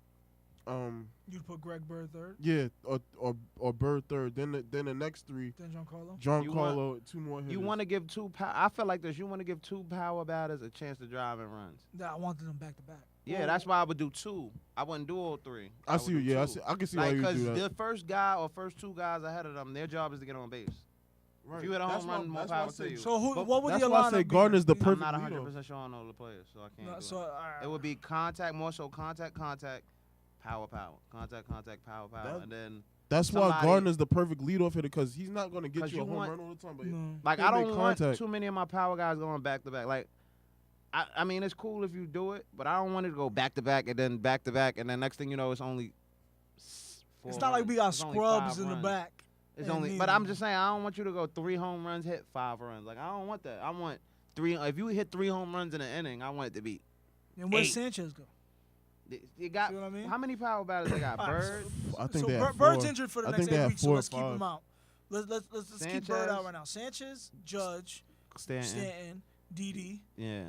S3: You'd put Greg Bird third,
S1: yeah, or Bird third. Then the next 3,
S3: then Giancarlo.
S1: Giancarlo, 2 more hitters.
S2: You want to give 2 power. I feel like this. You want to give 2 power batters a chance to drive and runs.
S3: Nah, I wanted them back to back.
S2: Yeah, that's why I would do 2. I wouldn't do all 3.
S1: I see.
S2: would do
S1: Yeah,
S2: 2.
S1: I can see
S2: Like,
S1: why you
S2: because
S1: do that.
S2: the first guy or first 2 guys ahead of them, their job is to get on base.
S1: Right.
S2: If you hit a
S1: That's
S2: home run,
S1: why-
S2: more
S1: that's why I
S2: power to
S1: say-
S2: you.
S3: So
S2: But
S3: what would
S1: that's
S3: the
S1: why I
S3: lineup
S1: say
S3: be?
S1: Gardner's the
S2: I'm
S1: perfect
S2: not
S1: leader.
S2: 100% sure on all the players, so I can't.
S3: No,
S2: do
S3: so
S2: it. It would be contact, more so contact, power, contact, power,
S1: That-
S2: and then
S1: That's why
S2: somebody-
S1: Gardner's the perfect leadoff hitter because he's not going to get
S2: 'Cause
S1: you a
S2: you
S1: home
S2: want-
S1: run all the time. But
S3: No.
S2: like
S1: he'll
S2: I
S1: make
S2: don't want
S1: contact.
S2: too many of my power guys going back to back. Like I mean, it's cool if you do it, but I don't want it to go back to back and then back to back, and then next thing you know, it's only.
S3: It's not like we got scrubs in the back.
S2: It's
S3: and
S2: only,
S3: neither.
S2: but I'm just saying, I don't want you to go 3 home runs, hit 5 runs. Like I don't want that. I want 3. If you hit 3 home runs in an inning, I want it to be.
S3: And where's
S2: 8.
S3: Sanchez go?
S2: You got
S3: See what I mean?
S2: how many power batters they got?
S3: All right,
S2: Bird.
S1: I think
S3: so
S1: they have
S3: Bird's
S1: 4.
S3: injured for the
S1: I
S3: next
S1: think they
S3: 8
S1: have
S3: weeks, so
S1: 4 or
S3: let's keep
S1: 5.
S3: him out. Let's keep Bird
S2: Sanchez.
S3: out right now. Sanchez, Judge,
S2: Stanton.
S3: Stanton, Didi.
S2: Yeah.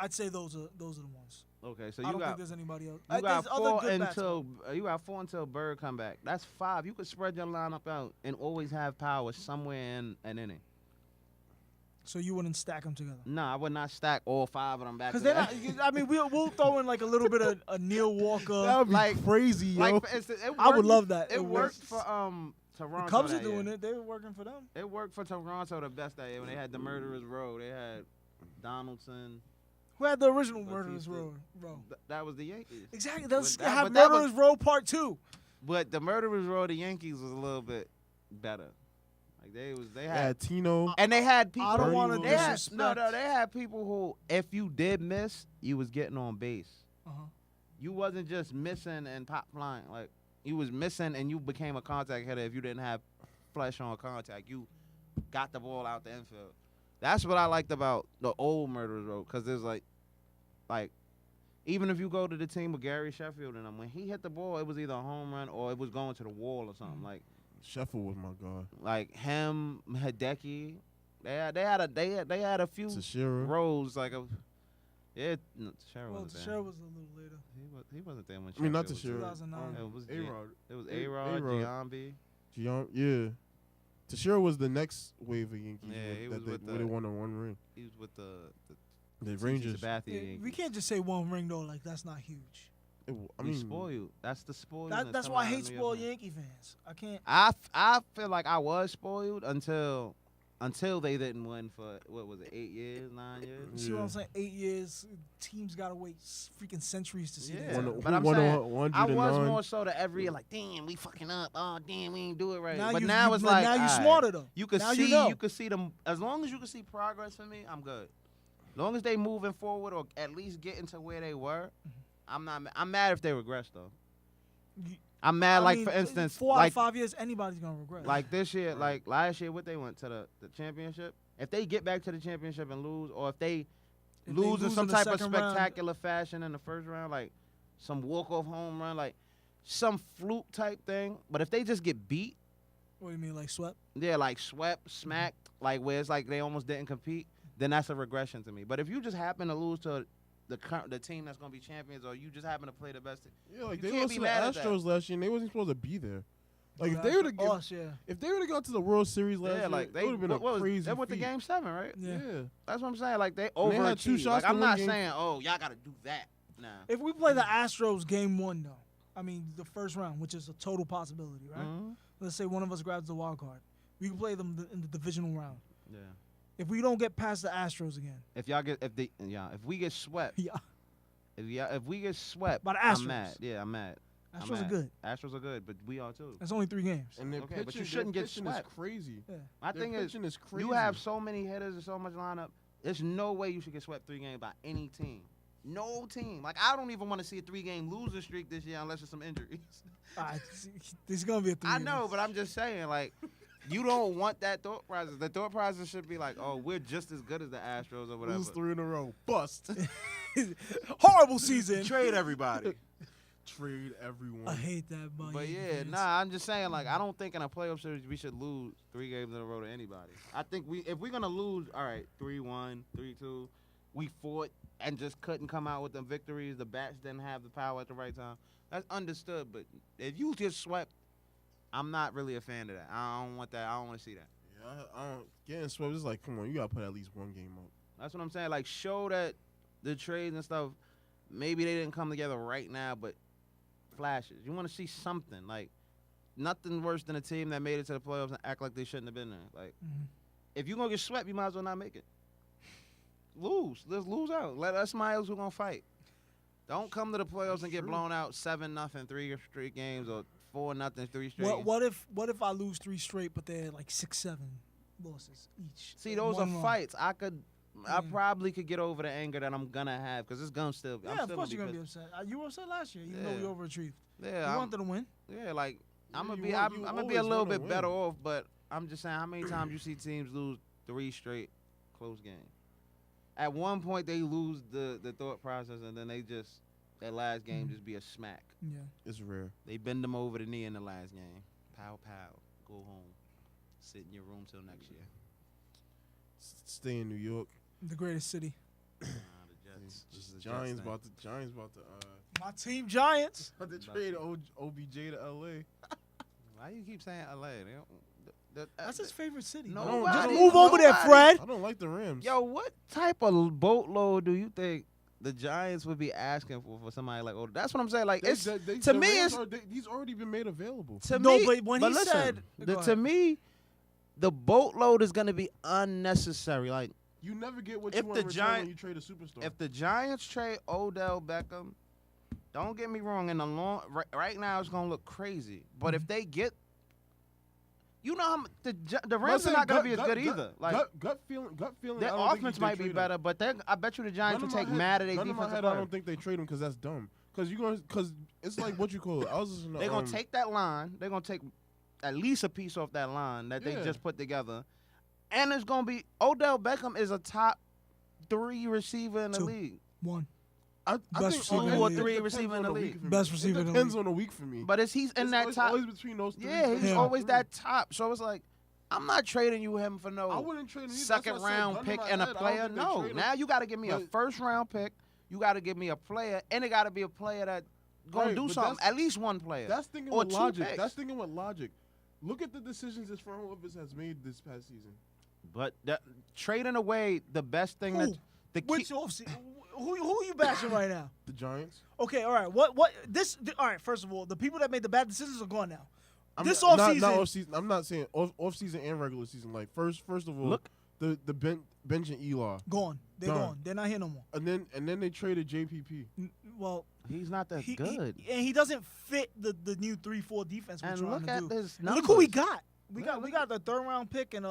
S3: I'd say those are the ones.
S2: Okay, so
S3: I
S2: you
S3: don't
S2: got
S3: think there's anybody else.
S2: you got
S3: There's other
S2: 4
S3: good bats,
S2: until you got 4 until Bird come back. That's 5. You could spread your lineup out and always have power somewhere in an inning.
S3: so you wouldn't stack them together.
S2: No, I would not stack all 5 of them back.
S3: Because
S2: to
S3: they're
S2: back.
S3: not. I mean, we'll throw in like a little bit of a Neil Walker.
S1: That would be
S2: Like-
S1: crazy, yo.
S2: Like for instance,
S3: I would love that.
S2: It worked
S3: works.
S2: for
S3: The
S2: Toronto.
S3: Cubs are
S2: that
S3: doing
S2: year.
S3: it. They were working for them.
S2: It worked for Toronto the best that year when they had the Murderers Row. They had Donaldson.
S3: Who had the original
S2: Batista.
S3: Murderers Row?
S2: That was the Yankees.
S3: Exactly. Let's
S2: But that-
S3: have
S2: but that
S3: Murderers Row Part 2.
S2: But the Murderers Row, the Yankees was a little bit better. Like they
S1: Yeah,
S2: had
S1: Tino.
S2: and they had people.
S3: I don't
S1: Bernie
S3: want to
S1: Williams.
S2: They had,
S3: disrespect.
S2: no, they had people who, if you did miss, you was getting on base.
S3: Uh-huh.
S2: You wasn't just missing and pop flying. Like you was missing and you became a contact hitter if you didn't have flesh on contact. You got the ball out the infield. That's what I liked about the old Murderers Row, because there's like even if you go to the team with Gary Sheffield and them, when he hit the ball, it was either a home run or it was going to the wall or something.
S1: Sheffield was my guy.
S2: Like him, Hideki, they had a few
S1: Teixeira.
S2: rows like a. Yeah, no, Teixeira
S3: Well,
S2: wasn't there.
S3: Teixeira was a little later.
S2: He wasn't there when.
S1: I mean, not
S2: Sheffield was
S1: Teixeira.
S2: there.
S3: 2009.
S2: It was
S1: A-Rod.
S2: It was
S1: A-Rod.
S2: A-Rod, Giambi.
S1: Yeah. Teixeira was the next wave of Yankees.
S2: Yeah, he was with
S1: where
S2: the-
S1: they won a 1 ring.
S2: He was with the
S1: The Rangers.
S2: Sabathia
S3: Yeah,
S2: Yankees.
S3: we can't just say one ring though. Like that's not huge.
S1: I
S2: We
S1: mean,
S2: spoiled. That's the spoiled.
S3: That's why I hate spoiled Yankee fans. I can't.
S2: I feel like I was spoiled until they didn't win for what was it, 8 years, 9 years.
S3: You see what I'm saying? 8 years. Teams gotta wait freaking centuries to see.
S2: Yeah.
S3: this.
S1: Won-
S2: But I'm
S1: won
S2: saying,
S1: 109.
S2: I was more so to every year, like, damn, we fucking up. Oh, damn, we ain't do it right. But
S3: you-
S2: now
S3: you-
S2: it's
S3: but
S2: like,
S3: now you
S2: alright,
S3: smarter though.
S2: You could
S3: Now
S2: see,
S3: you know.
S2: you could see them. As long as you can see progress for me, I'm good. As long as they moving forward or at least getting to where they were, I'm not. I'm mad if they regress though.
S3: You-
S2: I'm mad.
S3: I
S2: Like
S3: mean,
S2: for instance,
S3: 4 out
S2: like
S3: of 5 years, anybody's gonna regret.
S2: like this year, like last year, what they went to the championship. If they get back to the championship and lose, or if they lose in some
S3: the
S2: type of
S3: second round,
S2: spectacular fashion in the first round, like some walk-off home run, like some fluke type thing. But if they just get beat,
S3: What do you mean, like swept?
S2: yeah, like swept, smacked, like where it's like they almost didn't compete, then that's a regression to me. But if you just happen to lose to the team that's gonna be champions, or you just happen to play the best team,
S1: Yeah, like
S2: You
S1: they
S2: can't
S1: lost
S2: be
S1: to the
S2: mad at that.
S1: Astros last year, and they wasn't supposed to be there. Like if
S3: Oh,
S1: they would have,
S3: yeah.
S1: if they would have got to the World Series last
S2: yeah,
S1: year,
S2: like
S1: it
S2: they
S1: would have been
S2: what was-
S1: a crazy.
S2: They went to
S1: feat.
S2: Game 7, right?
S3: Yeah.
S1: Yeah.
S2: That's what I'm saying. Like they
S1: And they had 2
S2: overachieved.
S1: shots
S2: Like
S1: to
S2: I'm
S1: win
S2: not
S1: game.
S2: saying, oh, y'all got to do that now.
S3: If we play the Astros game 1 though, I mean, the first round, which is a total possibility, right?
S2: Mhm.
S3: Let's say one of us grabs the wild card. We can play them in the divisional round.
S2: Yeah.
S3: If we don't get past the Astros again,
S2: If we get swept,
S3: yeah,
S2: if we get swept,
S3: by the
S2: I'm
S3: Astros.
S2: mad. Yeah, I'm mad.
S3: Astros are
S2: mad.
S3: good.
S2: Astros are good, but we are too.
S3: That's only 3 games.
S1: And their
S2: Okay,
S1: pitching,
S2: but you shouldn't
S1: their
S2: get
S1: pitching
S2: swept.
S1: is crazy.
S3: Yeah.
S2: My
S1: Their
S2: thing is,
S1: pitching is crazy.
S2: you have so many hitters and so much lineup. There's no way you should get swept 3 games by any team. No team. Like, I don't even want to see a 3-game losing streak this year unless there's some injuries.
S3: There's gonna be a 3.
S2: I know, but I'm just saying, like, you don't want that thought process. The thought process should be like, oh, we're just as good as the Astros or whatever.
S1: Lose 3 in a row. Bust.
S3: Horrible season.
S2: Trade everybody.
S1: Trade everyone.
S3: I hate that,
S2: But yeah, nah, I'm just saying, like, I don't think in a playoff series we should lose 3 games in a row to anybody. I think if we're gonna lose, all right, 3-1, 3-2, we fought and just couldn't come out with the victories. The bats didn't have the power at the right time. That's understood. But if you get swept, I'm not really a fan of that. I don't want that. I don't want to see that.
S1: Yeah, I don't getting swept. It's like, come on, you gotta put at least 1 game up.
S2: That's what I'm saying. Like, show that the trades and stuff, maybe they didn't come together right now, but flashes. You want to see something. Like, nothing worse than a team that made it to the playoffs and act like they shouldn't have been there. Like, if you're going to get swept, you might as well not make it. Lose. Let's lose out. Let us somebody else who's going to fight. Don't come to the playoffs and get blown out 7-0 3 straight games or 4-0 3 straight games.
S3: What if I lose 3 straight, but they're like 6-7 losses each?
S2: See, those are
S3: One run.
S2: fights. I probably could get over the anger that I'm gonna have because it's gonna still.
S3: Yeah, of course you're gonna be upset. You were upset last year, even though we overachieved.
S2: Yeah,
S3: You wanted to win.
S2: Yeah, like I'm
S1: Yeah,
S2: gonna be a little bit better off, but I'm just saying, how many times you see teams lose 3 straight close games? At one point they lose the thought process, and then that last game just be a smack.
S3: Yeah.
S1: It's rare.
S2: They bend them over the knee in the last game. Pow pow, go home, sit in your room till next year.
S1: Stay in New York.
S3: The greatest city.
S2: The Jets. Just the
S1: Giants
S2: Jets
S1: about to
S3: My team, Giants.
S1: trade OBJ to LA.
S2: Why you keep saying LA?
S3: That's his favorite city.
S2: No,
S3: Just move over there, Fred.
S1: I don't like the Rams.
S2: Yo, what type of boatload do you think the Giants would be asking for somebody like Odell? That's what I'm saying. Like,
S1: They-
S2: it's
S1: they-
S2: to
S1: the
S2: me,
S1: Rams
S2: it's
S1: he's already been made available.
S2: to
S3: No,
S2: me.
S3: but when he
S2: listen,
S3: said- go
S2: to
S3: ahead.
S2: me, the boatload is gonna be unnecessary. Like,
S1: You never get what
S2: If
S1: you want
S2: the
S1: in return
S2: Giant-
S1: when you trade a superstar.
S2: if the Giants trade Odell Beckham, don't get me wrong. In the right now, it's gonna look crazy. But if they get, you know, how the Rams are not gonna be as good either. Like,
S1: gut feeling.
S2: their
S1: I don't think
S2: offense
S1: they
S2: might
S1: trade
S2: be
S1: him.
S2: better, but I bet you the Giants would take mad at their
S1: Gun in my
S2: defensive
S1: head,
S2: player.
S1: I don't think they trade him because that's dumb. Because it's like what you call it. I was listening to,
S2: They're going to take that line. They're going to take at least a piece off that line that they
S1: Yeah.
S2: just put together. And it's going to be Odell Beckham is a top 3 receiver in the
S3: 2.
S2: league.
S3: 1.
S1: I
S3: Best
S1: think
S3: receiver in the
S2: 2 or
S3: league.
S2: 3
S1: it depends
S2: receiver in
S1: on
S2: the
S1: week
S2: league.
S1: for me.
S3: Best receiver in
S1: It
S3: the
S1: depends
S3: league.
S1: on the week for me.
S2: But he's in that
S1: It's
S2: top.
S1: always between those 3.
S2: Yeah, he's
S3: Yeah.
S2: always that top. So it's like, I'm not trading you him for
S1: I
S2: no
S1: wouldn't trade him. That's
S2: second
S1: what I said,
S2: round
S1: gun in
S2: pick
S1: my
S2: and a
S1: head, I don't
S2: player.
S1: think they
S2: No,
S1: trade him.
S2: now you got to give me a
S1: But-
S2: first round pick. You got to give me a player, and it got to be a player that going to
S1: Right,
S2: do
S1: but
S2: something.
S1: that's-
S2: At least one player.
S1: That's thinking
S2: or
S1: with
S2: 2
S1: logic.
S2: picks.
S1: That's thinking with logic. Look at the decisions this front office has made this past season.
S2: But trading away the best thing
S3: Who?
S2: that the key,
S3: Which offseason? Who are you bashing right now?
S1: The Giants.
S3: Okay, all right. All right, first of all, the people that made the bad decisions are gone now. This
S1: not
S3: offseason.
S1: off-season. I'm not saying off-season and regular season. Like first of all,
S2: Look.
S1: the bench and Eli,
S3: Gone. They're
S1: Done.
S3: gone. They're not here no more.
S1: and then they traded JPP.
S3: Well,
S2: he's not that good.
S3: and he doesn't fit the new 3-4 defense we're
S2: And
S3: trying
S2: look
S3: to
S2: at
S3: do.
S2: his
S3: And
S2: numbers.
S3: look who we got. We
S2: Yeah,
S3: got the 3rd round pick and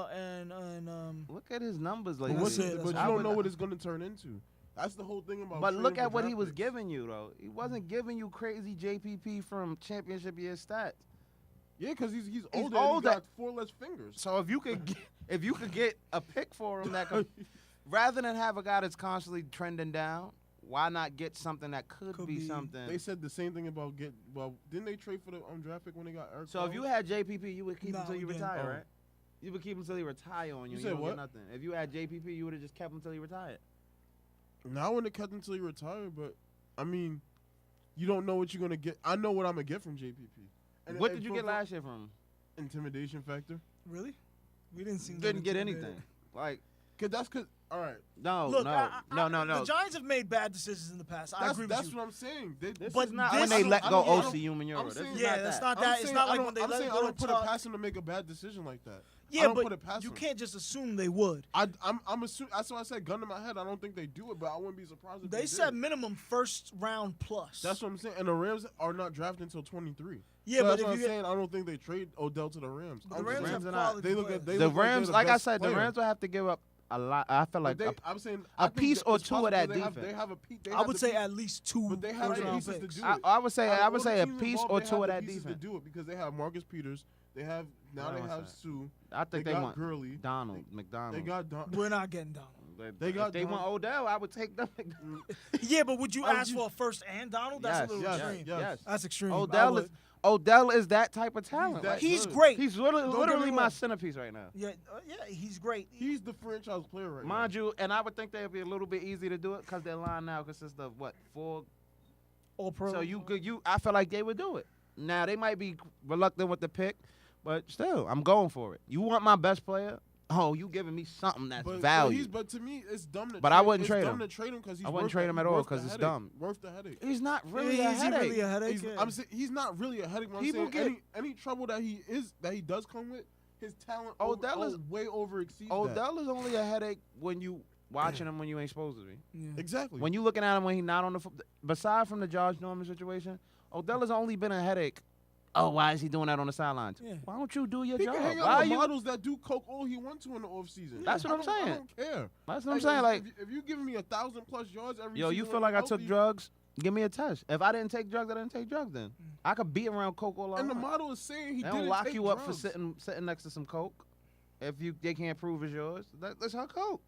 S2: Look at his numbers. Like,
S1: But,
S3: That's it,
S1: but
S3: that's
S1: you
S3: it.
S1: don't know what it's going to turn into. That's the whole thing about.
S2: But look
S1: trading
S2: at
S1: for
S2: what he
S1: draft
S2: was
S1: picks.
S2: giving you, though. He wasn't giving you crazy JPP from championship year stats.
S1: Yeah, because he's older. And
S2: older.
S1: he got 4 less fingers.
S2: So if you could get a pick for him that could, rather than have a guy that's constantly trending down, why not get something that could be something?
S1: They said the same thing about didn't they trade for the draft pick when they got Eric?
S2: So if you had JPP, you would keep him
S3: No,
S2: until you
S3: we didn't.
S2: retire,
S1: Oh.
S2: right? You would keep him until he retire on you.
S1: You
S2: and
S1: said
S2: don't
S1: what?
S2: Get nothing. If you had JPP, you would have just kept him until he retired.
S1: Now I wouldn't have kept him until he retired, but I mean, you don't know what you're gonna get. I know what I'm gonna get from JPP.
S2: What did you get last year from him?
S1: Intimidation factor.
S3: really? We didn't see.
S2: Didn't get anything. Like,
S1: Cause that's cause All right.
S2: No,
S3: Look,
S2: no.
S3: The Giants have made bad decisions in the past. I agree with you.
S1: That's what I'm saying.
S2: This
S3: But
S2: is not
S3: this-
S2: when they let go
S1: I don't-
S2: OC Umenyiora. This is
S3: Yeah,
S2: not
S3: that's
S2: that.
S3: not that. It's not like when they let
S1: I
S3: go
S1: don't put it
S3: Tuck.
S1: past them to make a bad decision like that. I
S3: Yeah,
S1: don't put it
S3: but
S1: past
S3: you
S1: them.
S3: can't just assume they would.
S1: I'm assuming. That's why I said gun to my head. I don't think they do it, but I wouldn't be surprised if
S3: They
S1: did.
S3: said minimum first round plus.
S1: That's what I'm saying. And the Rams are not drafting until 23.
S3: Yeah,
S1: So
S3: but
S1: that's
S3: if
S1: what I'm
S3: you
S1: saying. I don't think they trade Odell to the Rams.
S3: but the Rams have
S2: Rams are not-
S3: quality
S1: They look
S3: players.
S1: at they
S2: The
S1: look like they're
S2: Rams,
S1: the
S2: like I
S1: best
S2: said, the
S1: player.
S2: Rams will have to give up a lot. I feel like
S1: I'm saying
S2: a
S1: I think
S2: piece
S1: that
S2: or
S1: it's
S2: two of
S1: possible
S2: that
S1: they have-
S2: defense.
S1: They have a piece.
S3: I would say at least two
S1: But they have
S3: first
S1: the
S3: round
S1: pieces to
S3: picks.
S1: do
S2: I,
S1: it.
S2: I would say
S1: Out of
S2: I
S1: all
S2: would
S1: the
S2: say a
S1: teams
S2: piece
S1: involved,
S2: or
S1: they
S2: two
S1: have
S2: of
S1: the
S2: that
S1: pieces
S2: defense.
S1: to do it because they have Marcus Peters. They have Sue.
S2: I think
S1: They
S2: they
S1: got
S2: want
S1: Gurley.
S2: Donald McDonald.
S1: They got
S3: We're not getting Donald.
S1: They got
S2: if they want
S1: Donald.
S2: Odell, I would take them.
S3: Yeah, but would you
S1: I would
S3: ask
S1: use-
S3: for a first and Donald? That's
S2: Yes,
S3: a little
S2: yes,
S3: extreme.
S1: yes.
S3: That's extreme. I
S2: Odell is
S3: would.
S2: Odell is that type of talent.
S1: that
S2: Like,
S3: He's
S1: good.
S3: great.
S2: he's
S3: get
S2: literally
S3: me
S2: my
S3: wrong.
S2: centerpiece right now.
S3: Yeah, he's great.
S1: He's the franchise player right
S2: Mind you, and I would think they'd be a little bit easy to do it because their line now consists of what 4.
S3: All pro.
S2: So I feel like they would do it. Now they might be reluctant with the pick, but still, I'm going for it. You want my best player? Oh, you giving me something that's
S1: now.
S2: value.
S1: But to me, it's dumb to.
S2: But
S1: trade.
S2: I wouldn't
S1: it's
S2: trade
S1: dumb
S2: him.
S1: to trade him because he's.
S2: I wouldn't
S1: worth
S2: trade
S1: the-
S2: him at all
S1: worth the
S2: 'cause it's
S1: headache.
S2: dumb.
S1: Worth the headache.
S2: He's not really
S3: Yeah,
S2: a
S3: is he
S2: headache.
S3: really a headache? Yeah.
S1: I'm saying he's not really a headache. But I'm
S2: People
S1: saying
S2: get-
S1: any trouble that he does come with, his talent
S2: Odell is-
S1: way over exceeds that.
S2: Odell is only a headache when you watching him when you ain't supposed to be.
S3: Yeah.
S1: Exactly.
S2: When you looking at him when he's not on the beside from the Josh Norman situation, Odell has only been a headache. Oh, why is he doing that on the sidelines?
S3: Yeah.
S2: Why don't you do your
S1: he
S2: job?
S1: can hang
S2: Why
S1: out
S2: are
S1: with
S2: you?
S1: models that do coke all he wants to in the offseason.
S2: That's what I'm saying.
S1: I don't care.
S2: That's what I'm saying. Like,
S1: if you give me 1,000+ yards every
S2: yo,
S1: season
S2: you
S1: when
S2: feel like
S1: you're
S2: I took
S1: healthy,
S2: drugs? Give me a test. If I didn't take drugs, I didn't take drugs. Then I could be around coke all I
S1: And the
S2: want.
S1: model is saying he
S2: They
S1: didn't
S2: don't lock
S1: take
S2: you up
S1: drugs.
S2: for sitting next to some coke. If they can't prove it's yours, that's her coke.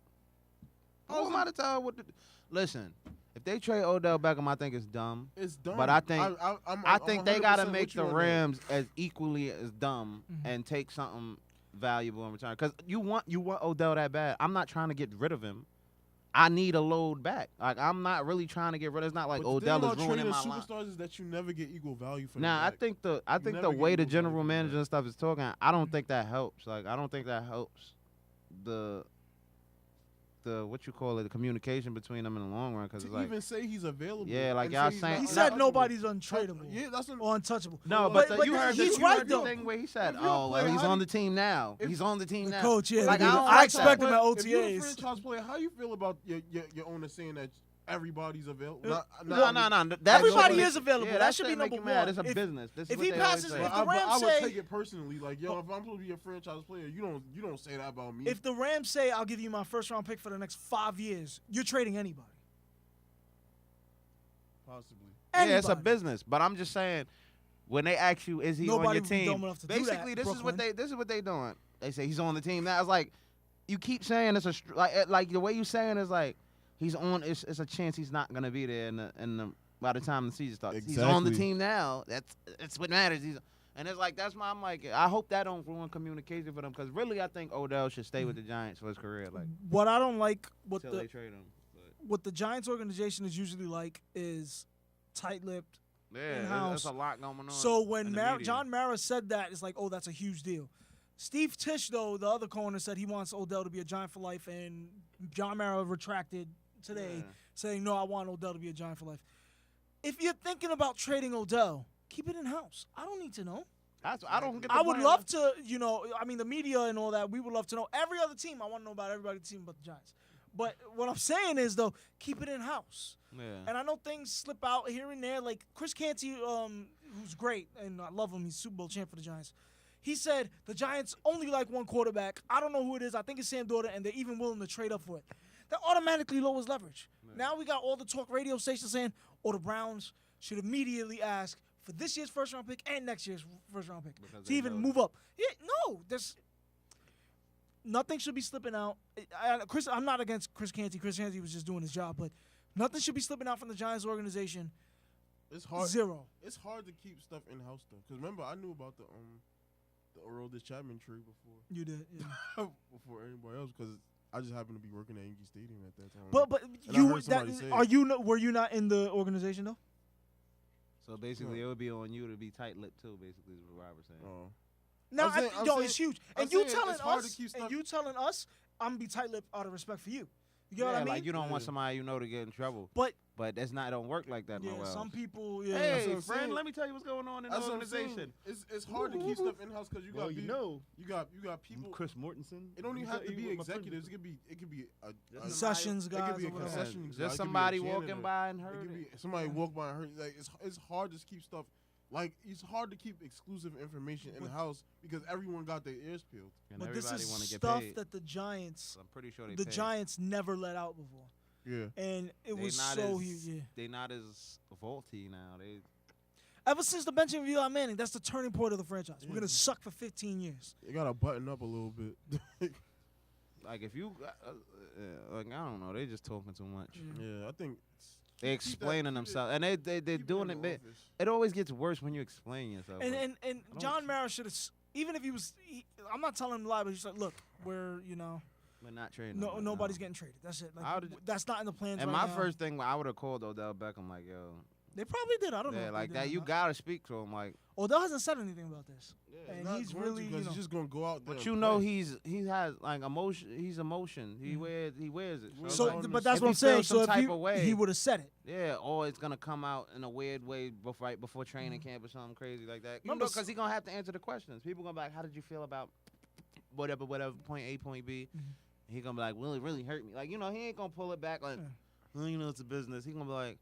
S2: Who am I to tell her what to do? Listen, if they trade Odell Beckham, I think it's dumb.
S1: It's dumb.
S2: But I think I
S1: I'm
S2: think they gotta
S1: 100%
S2: make
S1: with you
S2: the
S1: on that.
S2: Rams as equally as dumb
S3: Mhm.
S2: and take something valuable in return. Because you want Odell that bad. I'm not trying to get rid of him. I need a load back. Like I'm not really trying to get rid of. It's not like
S1: But
S2: Odell
S1: the
S2: is
S1: thing about
S2: ruining
S1: trading
S2: my line.
S1: superstars is that you never get equal value for
S2: Nah,
S1: them
S2: I
S1: back.
S2: think the
S1: never get
S2: way the
S1: equal
S2: general
S1: value for
S2: manager
S1: that.
S2: and stuff is talking, I don't think that helps. Like I don't think that helps the what you call it, the communication between them in the long run. Because it's
S1: to
S2: like
S1: even say he's available.
S2: Yeah, like
S1: and
S2: y'all
S1: say he's
S2: saying-
S1: not
S3: He
S2: Nah,
S3: said
S1: untouchable.
S3: nobody's untradeable
S1: Yeah, that's what
S3: or untouchable.
S2: no,
S1: But
S2: but you heard
S3: he's
S2: the,
S3: right, though.
S2: thing where he said,
S1: If you're a
S2: "Oh, well,
S1: player,
S2: he's
S1: how
S2: on
S1: do
S2: the team now.
S1: if-
S2: He's on the team
S3: The
S2: now."
S3: coach, yeah.
S2: Like,
S3: the
S2: I
S3: dude-
S2: don't
S3: I
S2: like
S3: expect
S2: that.
S3: him at
S1: If you're a
S3: OTAs.
S1: franchise player, how you feel about your owner saying that everybody's available?
S2: No. That
S3: Everybody
S2: shit
S3: is available.
S2: Yeah,
S3: that
S2: that
S3: should be
S2: shit make
S3: number
S2: you mad.
S3: one.
S2: It's a business. This is
S3: if
S2: what
S3: he
S2: they always
S3: passes-
S2: say.
S3: if the
S1: I
S3: Rams
S1: would
S3: say-
S1: take it personally. Like, yo, if I'm supposed to be a franchise player, you don't say that about me.
S3: If the Rams say, I'll give you my first round pick for the next 5 years, you're trading anybody.
S1: Possibly.
S2: Yeah, it's a
S3: Anybody.
S2: business. But I'm just saying, when they ask you, is he
S3: Nobody
S2: on your
S3: would be
S2: team?
S3: dumb enough to do
S2: Basically,
S3: that,
S2: this is what
S3: Brooklyn.
S2: they doing. They say he's on the team now. It's like you keep saying it's like the way you saying is like he's on. It's a chance he's not gonna be there by the time the season starts. He's on the
S1: Exactly.
S2: team now. That's what matters. And it's like that's why I'm like I hope that don't ruin communication for them because really I think Odell should stay with the Giants for his career like
S3: What I don't like,
S2: until they trade him. But
S3: what the Giants organization is usually like is tight-lipped.
S2: yeah,
S3: In-house.
S2: there's a lot going on.
S3: So when
S2: in the media.
S3: John Mara said that, it's like, oh, that's a huge deal. Steve Tisch, though, the other corner, said he wants Odell to be a Giant for life, and John Mara retracted today,
S2: Yeah.
S3: saying, no, I want Odell to be a Giant for life. If you're thinking about trading Odell, keep it in-house. I don't need to know.
S2: I don't get.
S3: I would love to, I mean, the media and all that, we would love to know. Every other team, I want to know about everybody's team but the Giants. But what I'm saying is, though, keep it in-house.
S2: Yeah.
S3: And I know things slip out here and there. Like Chris Canty, who's great, and I love him. He's Super Bowl champ for the Giants. He said the Giants only like one quarterback. I don't know who it is. I think it's Sam Dorder, and they're even willing to trade up for it. That automatically lowers leverage. Now we got all the talk radio stations saying, the Browns should immediately ask for this year's first-round pick and next year's first-round pick
S2: Because
S3: to
S2: they
S3: even
S2: know
S3: move up. Yeah, no, nothing should be slipping out. I'm not against Chris Canty. Chris Canty was just doing his job, but nothing should be slipping out from the Giants organization.
S1: It's hard.
S3: Zero.
S1: It's hard to keep stuff in house though, because remember I knew about the Aroldis Chapman tree before
S3: You did, yeah.
S1: before anybody else, because I just happened to be working at Yankee Stadium at that time.
S3: But
S1: And I
S3: you
S1: heard somebody say
S3: were you not in the organization though?
S2: So basically, it would be on you to be tight-lipped too. Basically, is what Robert saying.
S1: Oh.
S3: No,
S1: I'm saying-
S3: it's huge.
S1: I'm
S3: And you
S1: saying
S3: telling
S1: it's hard to
S3: us,
S1: keep stuff-
S3: I'm gonna be tight-lipped out of respect for you. You get what I mean?
S2: Like you don't want somebody you know to get in trouble.
S3: But
S2: that's not don't work like that.
S3: yeah,
S2: no
S3: some people.
S2: Hey,
S3: Yeah,
S1: what I'm
S2: friend,
S1: saying.
S2: let me tell you what's going on in the
S1: That's what I'm saying.
S2: organization.
S1: It's hard to keep stuff in house because you got you got people.
S4: Chris Mortensen.
S1: It don't even have to be executives. It could be a
S3: concessions
S1: It
S3: guys.
S1: could be a
S3: or whatever.
S1: concession guy. It
S2: Just
S1: could be a
S2: somebody
S1: janitor.
S2: walking by and
S1: It
S2: heard
S1: could
S2: it.
S1: be somebody walk by and heard. Like it's hard to keep stuff. Like it's hard to keep exclusive information in the house because everyone got their ears peeled.
S2: And
S3: But this
S2: everybody
S3: is
S2: want to get
S3: stuff
S2: paid.
S3: that the Giants,
S2: I'm pretty sure they
S3: the
S2: paid.
S3: Giants never let out before,
S1: Yeah.
S3: and it
S2: They
S3: was
S2: not
S3: so
S2: as-
S3: huge. Yeah.
S2: They not as vaulty now. They
S3: Ever since the benching of Eli Manning, that's the turning point of the franchise. We're gonna suck for 15 years.
S1: You gotta button up a little bit.
S2: like if you like I don't know. They just talking too much.
S1: Yeah, I think
S2: They explaining themselves, and they're doing it.
S1: It
S2: It always gets worse when you explain yourself.
S3: And John Mara should have, even if he was, I'm not telling him to lie, but he's like, look, we're
S2: we're not trading.
S3: no
S2: them,
S3: nobody's getting traded. That's it.
S2: How
S3: Like,
S2: did-
S3: that's not in the plans.
S2: And
S3: right
S2: my
S3: now.
S2: first thing, I would have called Odell Beckham like, yo,
S3: They probably did. I don't know.
S2: yeah,
S3: if
S2: like
S3: they did
S2: that.
S3: or
S2: You
S3: not.
S2: gotta speak to him, like.
S3: Odell hasn't said anything about this. And
S1: not
S3: he's
S1: going to
S3: really,
S1: because he's just gonna go out there.
S2: But
S1: and
S2: you know
S1: play.
S2: he has like emotion. He's emotion. He wears it. it's
S3: So,
S2: like,
S3: but that's
S2: if
S3: what
S2: he
S3: I'm saying.
S2: feels
S3: So
S2: some
S3: if
S2: type of way,
S3: he would have said it.
S2: yeah, or it's gonna come out in a weird way right before training camp or something crazy like that.
S3: Remember,
S2: Because he's gonna have to answer the questions. People gonna be like, "How did you feel about whatever point A, point B?" He gonna be like, "Well, it really hurt me." Like he ain't gonna pull it back like, "Well, it's a business." He gonna be like,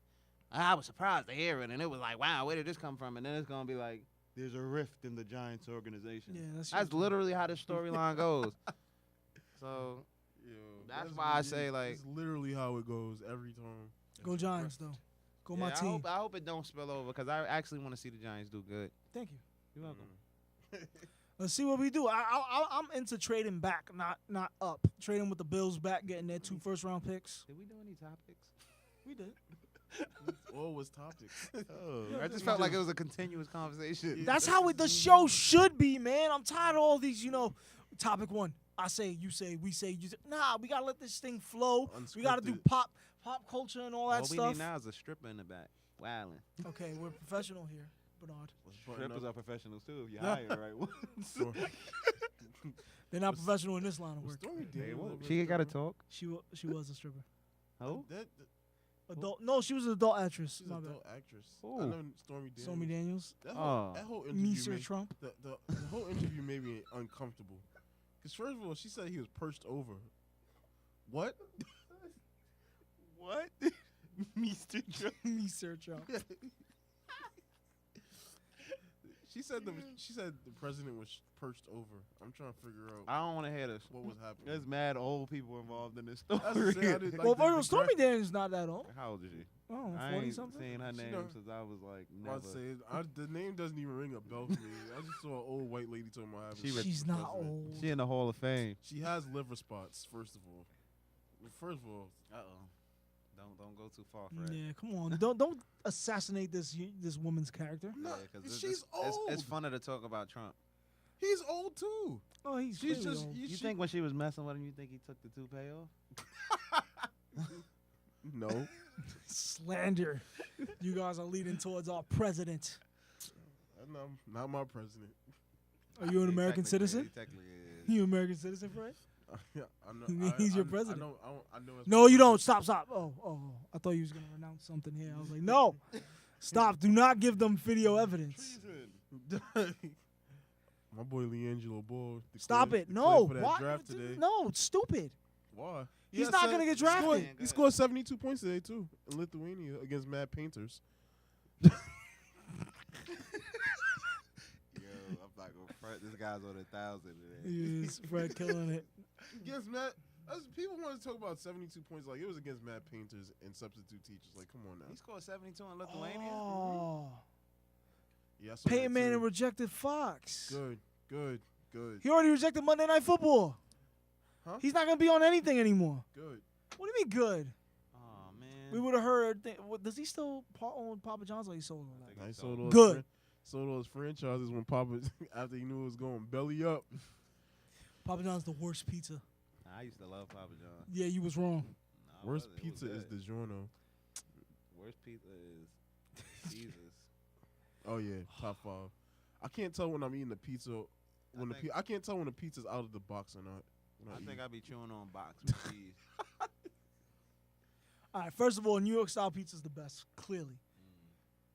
S2: "I was surprised to hear it," and it was like, "Wow, where did this come from?" And then it's gonna be like.
S4: There's a rift in the Giants organization.
S3: Yeah,
S2: That's literally how the storyline goes. So
S1: Yo,
S2: that's why I say, like-
S1: it's literally how it goes every time.
S3: Go Giants though. Go my
S2: yeah,
S3: team.
S2: I hope it don't spill over because I actually want to see the Giants do good.
S3: Thank you.
S2: You're welcome.
S3: Let's see what we do. I'm into trading back, not up. Trading with the Bills back, getting their 2 first-round picks.
S2: Did we do any topics?
S3: We did.
S1: Always topics.
S2: I just felt like it was a continuous conversation.
S3: That's how the show should be, man. I'm tired of all these, topic 1. I say, you say, we say, you say. Nah, we gotta let this thing flow. We gotta do
S1: Unscripted.
S3: pop culture and all that
S2: All we
S3: stuff.
S2: need now is a stripper in the back. Wildin'.
S3: Okay, we're professional here, Bernard.
S4: Strippers are professionals too if you hire the right one.
S3: They're not professional in this line of work.
S2: She got to talk.
S3: She was a stripper.
S2: Oh,
S3: Adult? No, she was an adult actress.
S1: She's
S3: My
S1: an
S3: bad.
S1: adult actress.
S2: Who?
S1: I know Stormy Daniels.
S3: Stormy Daniels.
S1: That
S2: Oh.
S1: whole
S3: Me,
S1: interview
S3: Sir
S1: made,
S3: Trump.
S1: the whole interview made me uncomfortable. Because first of all, she said he was perched over. What?
S4: What? Mr. Trump.
S3: Me, Sir Trump.
S1: She said the president was perched over. I'm trying to figure out
S2: I don't want to hear this.
S1: what was happening.
S4: There's mad old people involved in this
S1: That's
S4: story.
S1: the sad- like
S3: Well,
S1: the-
S3: first of all,
S1: the
S3: Stormy
S1: graphic-
S3: Daniels not that old.
S2: How old is she?
S3: Oh,
S2: I
S3: 40
S2: ain't
S3: something.
S2: seen her
S1: She
S2: name
S1: done-
S2: since I was like
S1: I'm
S2: never.
S1: about to say, the name doesn't even ring a bell for me. I just saw an old white lady talking about having.
S2: She was-
S3: She's not
S1: president.
S3: old.
S2: She in the Hall of Fame.
S1: She has liver spots. First of all,
S2: Uh oh. Don't go too far, Fred.
S3: Yeah, come on. Don't assassinate this woman's character.
S1: No,
S2: Yeah, 'cause
S1: she's
S2: it's
S1: old.
S2: funner to talk about Trump.
S1: He's old too.
S3: Oh, he's
S1: She's
S3: clearly
S1: just.
S3: old.
S2: You think when she was messing with him, you think he took the toupee off?
S1: No.
S3: Slander. You guys are leading towards our president.
S1: No, not my president.
S3: Are you an American citizen?
S2: He technically is.
S3: You an American citizen, Fred? He's your president.
S1: I know.
S3: No, you don't. Stop. Oh. I thought you was gonna announce something here. I was like, no. Stop. Do not give them video evidence.
S1: My boy Leangelo Ball.
S3: Stop
S1: declared-
S3: it. No.
S1: declared for that
S3: Why?
S1: draft today.
S3: No, it's stupid.
S1: Why?
S3: He's not gonna get drafted.
S1: He scored 72 points today too in Lithuania against Mad Painters.
S2: Yo, I'm not gonna front. This guy's on 1,000 today.
S3: Yes, Fred killing it.
S1: Against Mad. People want to talk about 72 points like it was against Mad Painters and substitute teachers. Like, come on now.
S2: He scored 72 in Lithuania.
S3: Oh.
S1: Yeah, I saw
S3: Peyton
S1: that
S3: Manning
S1: too.
S3: rejected Fox.
S1: Good.
S3: He already rejected Monday Night Football.
S1: Huh?
S3: He's not gonna be on anything anymore.
S1: Good.
S3: What do you mean good?
S2: Oh man.
S3: We would have heard. Does he still own Papa John's or he sold all that?
S1: I sold all
S3: Good.
S1: sold all his franchises when Papa after he knew it was going belly up.
S3: Papa John's the worst pizza.
S2: I used to love Papa John.
S3: Yeah, you was wrong.
S2: Nah,
S1: Worst
S2: it was
S1: pizza is
S2: good.
S1: DiGiorno.
S2: Worst pizza is Jesus.
S1: Oh yeah, top 5. I can't tell when I'm eating the pizza when I can't tell when the pizza's out of the box or not.
S2: I think I be chewing on box with cheese.
S3: All right, first of all, New York style pizza is the best, clearly.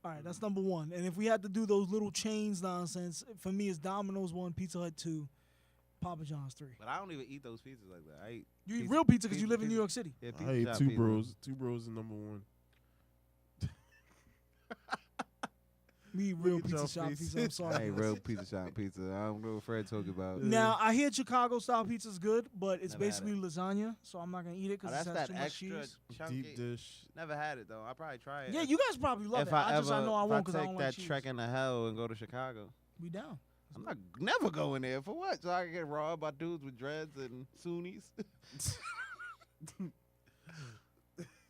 S3: All right, that's number one. And if we had to do those little chains nonsense, for me, it's Domino's 1, Pizza Hut 2, Papa John's 3.
S2: But I don't even eat those pizzas like that. I eat
S3: You eat real pizza because you live in New York City.
S2: Yeah,
S1: I ate
S2: shop
S1: two
S2: pizza.
S1: bros. Two bros is number one.
S3: We eat real
S1: Look at
S3: pizza
S1: y'all
S3: shop
S1: faces.
S3: pizza. I'm sorry.
S2: I ain't real pizza shop pizza. I don't know what Fred talking about.
S3: Now, I hear Chicago style pizza is good, but it's
S2: Never had
S3: basically lasagna, so I'm not going to eat it
S2: Oh,
S3: because
S2: that's
S3: it has
S2: that
S3: too much
S2: extra
S3: cheese.
S2: chunky.
S1: Deep dish.
S2: Never had it though. I'll probably try it.
S3: Yeah, you guys probably love
S2: if
S3: it.
S2: I
S3: I know I won't
S2: if
S3: because I
S2: I
S3: don't
S2: take
S3: like
S2: that
S3: cheese.
S2: trek into hell and go to Chicago,
S3: We down.
S2: I'm not never going there for what? So I can get robbed by dudes with dreads and Sunnis.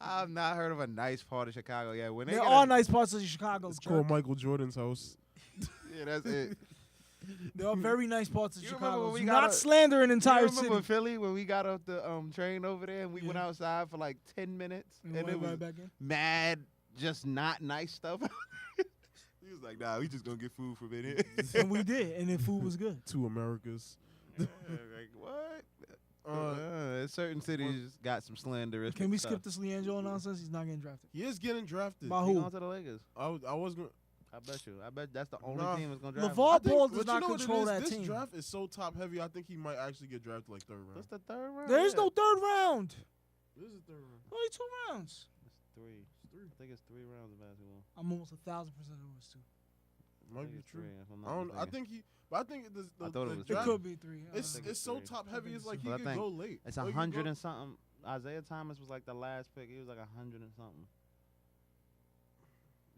S2: I've not heard of a nice part of Chicago yet. When they
S3: There
S2: get
S3: are
S2: a-
S3: nice parts of Chicago.
S1: It's
S3: jerk.
S1: called Michael Jordan's house.
S2: Yeah, that's it.
S3: There are very nice parts of
S2: You remember
S3: Chicago.
S2: when we
S3: Do
S2: got
S3: not
S2: a-
S3: slander an entire
S2: you remember
S3: city.
S2: in Philly when we got off the train over there and we went
S3: Yeah.
S2: outside for like 10 minutes
S3: And
S2: and
S3: went
S2: it was
S3: right back in.
S2: mad, just not nice stuff. He was like, "Nah, we just gonna get food from in here."
S3: And we did, and the food was good.
S1: Two Americas.
S2: Like what? Certain cities got some slanderous.
S3: Can we
S2: stuff.
S3: skip this Leandro nonsense? He's not getting drafted.
S1: He is getting drafted.
S3: By
S2: He
S3: who?
S2: going to the Lakers.
S1: I was going.
S2: I bet you. I bet that's the only
S1: Nah.
S2: team that's gonna draft.
S3: LeVar
S2: him.
S3: Ball does
S1: but
S3: not
S1: you know what it
S3: control
S1: is?
S3: that
S1: this
S3: team.
S1: draft is so top heavy. I think he might actually get drafted like third round.
S2: That's the third round.
S3: There is
S2: yeah.
S3: no third round.
S1: This is third round.
S3: Only 2 rounds.
S2: It's three. I think it's 3 rounds of basketball.
S3: I'm almost 1,000% sure it was 2.
S1: Might
S2: think
S1: be
S2: it's
S1: true.
S2: 3, if I'm
S1: I
S2: not
S1: don't. I
S2: mistaken.
S1: think he. But I think the
S2: I thought it was
S3: It
S1: draft.
S3: could be 3.
S1: It's
S2: think
S1: it's
S2: it's
S1: so
S2: three.
S1: top heavy. It's like he
S2: But I
S1: could
S2: think
S1: go late.
S2: It's
S1: Or he could
S2: 100
S1: go-
S2: and something. Isaiah Thomas was like the last pick. He was like 100 and something.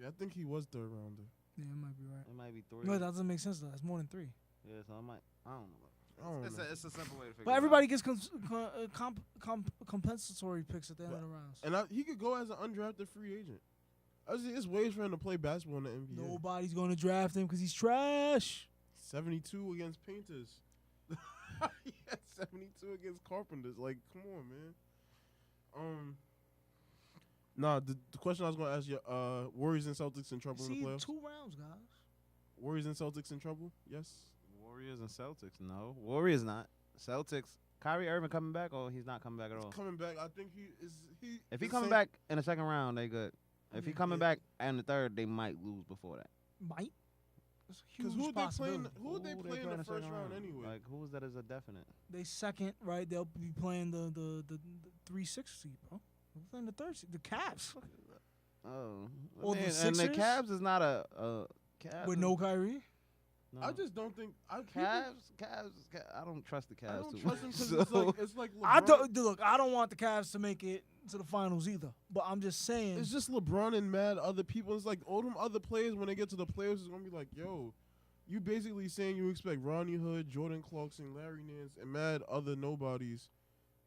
S1: Yeah, I think he was third rounder.
S3: Yeah, it might be right.
S2: It might be 3.
S3: No, that doesn't make sense though. That's more than 3.
S2: Yeah, so I might. I don't know.
S1: I don't know.
S2: It's a simple way to figure.
S3: But everybody gets compensatory picks at the end of the rounds.
S1: And he could go as an undrafted free agent. It's ways for him to play basketball in the NBA.
S3: Nobody's going to draft him because he's trash.
S1: 72 against Painters. Yeah, 72 against Carpenters. Like, come on, man. Nah, the question I was gonna ask you, Warriors and Celtics in trouble in
S3: See,
S1: the playoffs?
S3: 2 rounds, guys.
S1: Warriors and Celtics in trouble? Yes.
S2: Warriors and Celtics. No, Warriors not. Celtics. Kyrie Irving coming back, or he's not coming back at all.
S1: Coming back, I think he is.
S2: If he
S1: the
S2: coming
S1: same-
S2: back in the second round, they good. If he
S3: Yeah.
S2: coming back in the third, they might lose before that.
S3: Might. That's a
S1: Because
S3: huge
S1: who they playing?
S3: possibility.
S1: Who would they play in the first
S2: second
S1: round anyway?
S2: Like who is that as a definite?
S3: They second, right? They'll be playing the 3-6 seed, bro. They're playing the 3rd seed. The Cavs.
S2: Oh,
S3: Or the
S2: and the
S3: Sixers?
S2: Cavs is not a Cavs
S3: With
S2: is-
S3: no Kyrie.
S2: No.
S1: I just don't think.
S2: Cavs. I don't trust the Cavs.
S1: I don't
S2: too
S1: trust him
S2: much,
S1: because
S2: so-
S1: it's like LeBron.
S3: I don't look. I don't want the Cavs to make it to the finals either. But I'm just saying.
S1: It's just LeBron and mad other people. It's like all them other players when they get to the playoffs is gonna be like, yo, you basically saying you expect Ronnie Hood, Jordan Clarkson, Larry Nance, and mad other nobodies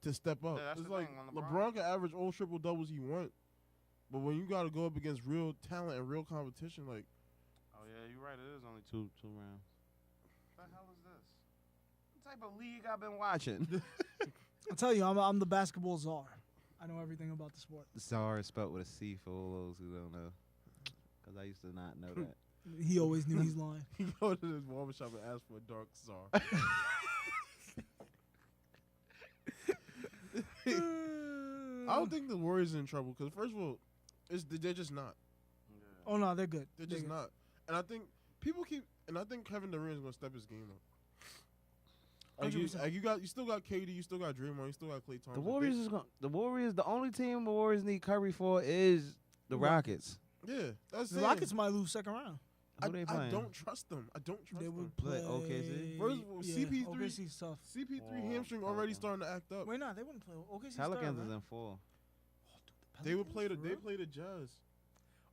S1: to step up.
S2: Yeah, that's
S1: It's
S2: the
S1: like
S2: thing, when
S1: LeBron can average all triple doubles he want, but when you got to go up against real talent and real competition, like
S2: Oh yeah, you're right. It is only two rounds. What the hell is this? What type of league I've been watching?
S3: I'll tell you, I'm the basketball czar. I know everything about the sport.
S2: Czar is spelled with a C for all those who don't know. Because I used to not know that.
S3: He always knew he's lying.
S1: he go to his barbershop and ask for a dark czar. I don't think the Warriors are in trouble because first of all, they're just not.
S3: Oh no, they're good.
S1: They're just
S3: good.
S1: not. And I think I think Kevin Durant is gonna step his game up. Like
S3: 100%.
S1: you still got KD, you still got Draymond, you still got Klay Thompson.
S2: The Warriors, the only team the Warriors need Curry for is the Rockets.
S1: Yeah, that's
S3: The
S1: it.
S3: Rockets might lose second round.
S2: Who they
S1: I
S2: playing?
S1: don't trust them. I don't trust
S3: They
S1: them.
S3: would
S2: Play
S3: play.
S2: OKC?
S1: First of all,
S3: yeah,
S1: CP3
S3: OKC's tough.
S1: CP3
S2: Oh,
S1: hamstring already
S2: okay.
S1: starting to act up.
S3: Wait, no, they wouldn't play. OKC's
S2: Pelicans
S3: third,
S2: is
S3: right?
S2: in 4.
S1: They would play
S3: Pelicans,
S1: they
S3: for real?
S1: play the Jazz.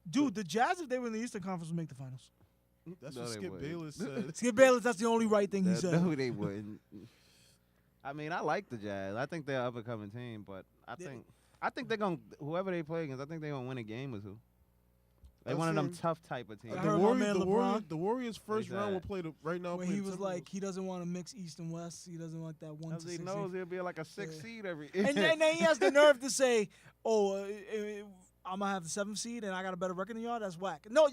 S3: Dude, the Jazz, if they were in the Eastern Conference, would make the finals.
S1: That's
S2: No,
S1: what
S2: they
S1: Skip
S2: wouldn't.
S1: Bayless said.
S3: Skip Bayless, that's the only right thing he said.
S2: No, they wouldn't. I mean, I like the Jazz. I think they're an up-and-coming team, but I think they're going to, whoever they play against, I think they're going to win a game or two. They
S1: That's
S2: one of them
S1: him.
S2: tough type of teams.
S3: I heard my man
S1: the
S3: LeBron.
S1: The Warriors first
S2: Where's
S1: round will
S2: that?
S1: play right now.
S3: When
S1: play
S3: he
S1: the
S3: was like,
S1: Timberwolves.
S3: he doesn't want to mix East and West. He doesn't want that 1 to
S2: Because
S3: 6.
S2: he knows he'll be like a 6
S3: Yeah.
S2: seed every
S3: And then he has the nerve to say, "Oh, I'm gonna have the 7th seed, and I got a better record than y'all." That's whack. No,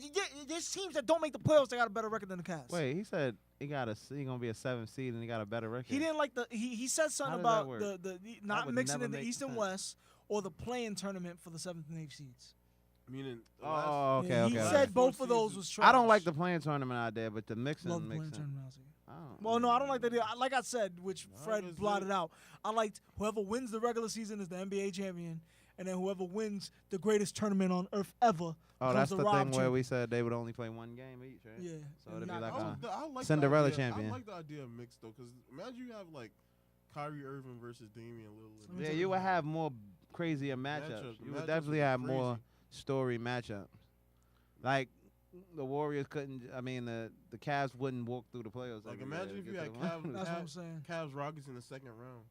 S3: there's teams that don't make the playoffs that got a better record than the Cavs.
S2: Wait, he said he gonna be a 7th seed and he got a better record.
S3: He didn't like he said something
S2: How does that
S3: about
S2: work?
S3: the not
S2: would
S3: mixing
S2: never
S3: in the
S2: make
S3: East and
S2: sense.
S3: West, or the play-in tournament for the 7th and 8th seeds.
S1: Meaning,
S2: Oh,
S3: Yeah,
S2: okay,
S3: he
S2: okay.
S3: said both of
S1: Four
S3: those
S1: seasons.
S3: was trash.
S2: I don't like the playing tournament idea, but the mixing
S3: Love the
S2: makes
S3: play-in
S2: sense.
S3: tournament. Honestly.
S2: I don't-
S3: Well, no, I don't like that. Like I said, which
S1: Nah,
S3: Fred
S1: it's
S3: blotted
S1: good.
S3: out. I liked whoever wins the regular season is the NBA champion, and then whoever wins the greatest tournament on earth ever.
S2: Oh,
S3: becomes
S2: that's
S3: the
S2: the
S3: Rob
S2: thing where
S3: champion.
S2: we said they would only play one game each, right?
S3: Yeah.
S2: So it'd be
S3: Not-
S2: like
S1: I like
S2: Cinderella
S1: the idea,
S2: champion.
S1: I like the idea of mixed though, because imagine you have like Kyrie Irving versus Damian Lillard.
S3: me
S2: Yeah,
S3: tell
S2: you would have more crazier matchups.
S1: Matchups.
S2: You
S1: Matchups
S2: would definitely
S1: would be
S2: have more
S1: crazy.
S2: story matchups. Like the Warriors couldn't. I mean, the Cavs wouldn't walk through the playoffs.
S1: Like
S2: every year
S1: imagine
S2: to
S1: if you
S2: get
S1: had
S2: to the finals.
S3: That's what I'm saying.
S1: Cavs Rockets in the second round,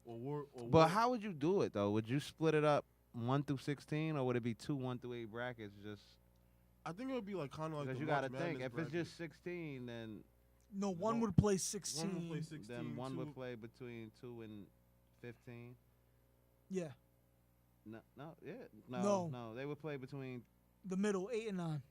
S1: or
S2: But how would you do it though? Would you split it up 1 through 16, or would it be 2 1 through 8 brackets? Just
S1: I think it would be like kind of like
S2: because
S1: the
S2: you got to
S1: March
S2: think,
S1: Madness
S2: if it's
S1: bracket.
S2: just 16, then
S3: No, one
S1: No.
S3: would play 16.
S1: One would play 16,
S2: then one
S1: two-
S2: would play between 2 and 15.
S3: Yeah,
S2: No,
S3: No.
S2: no. They would play between.
S3: the middle, 8 and 9.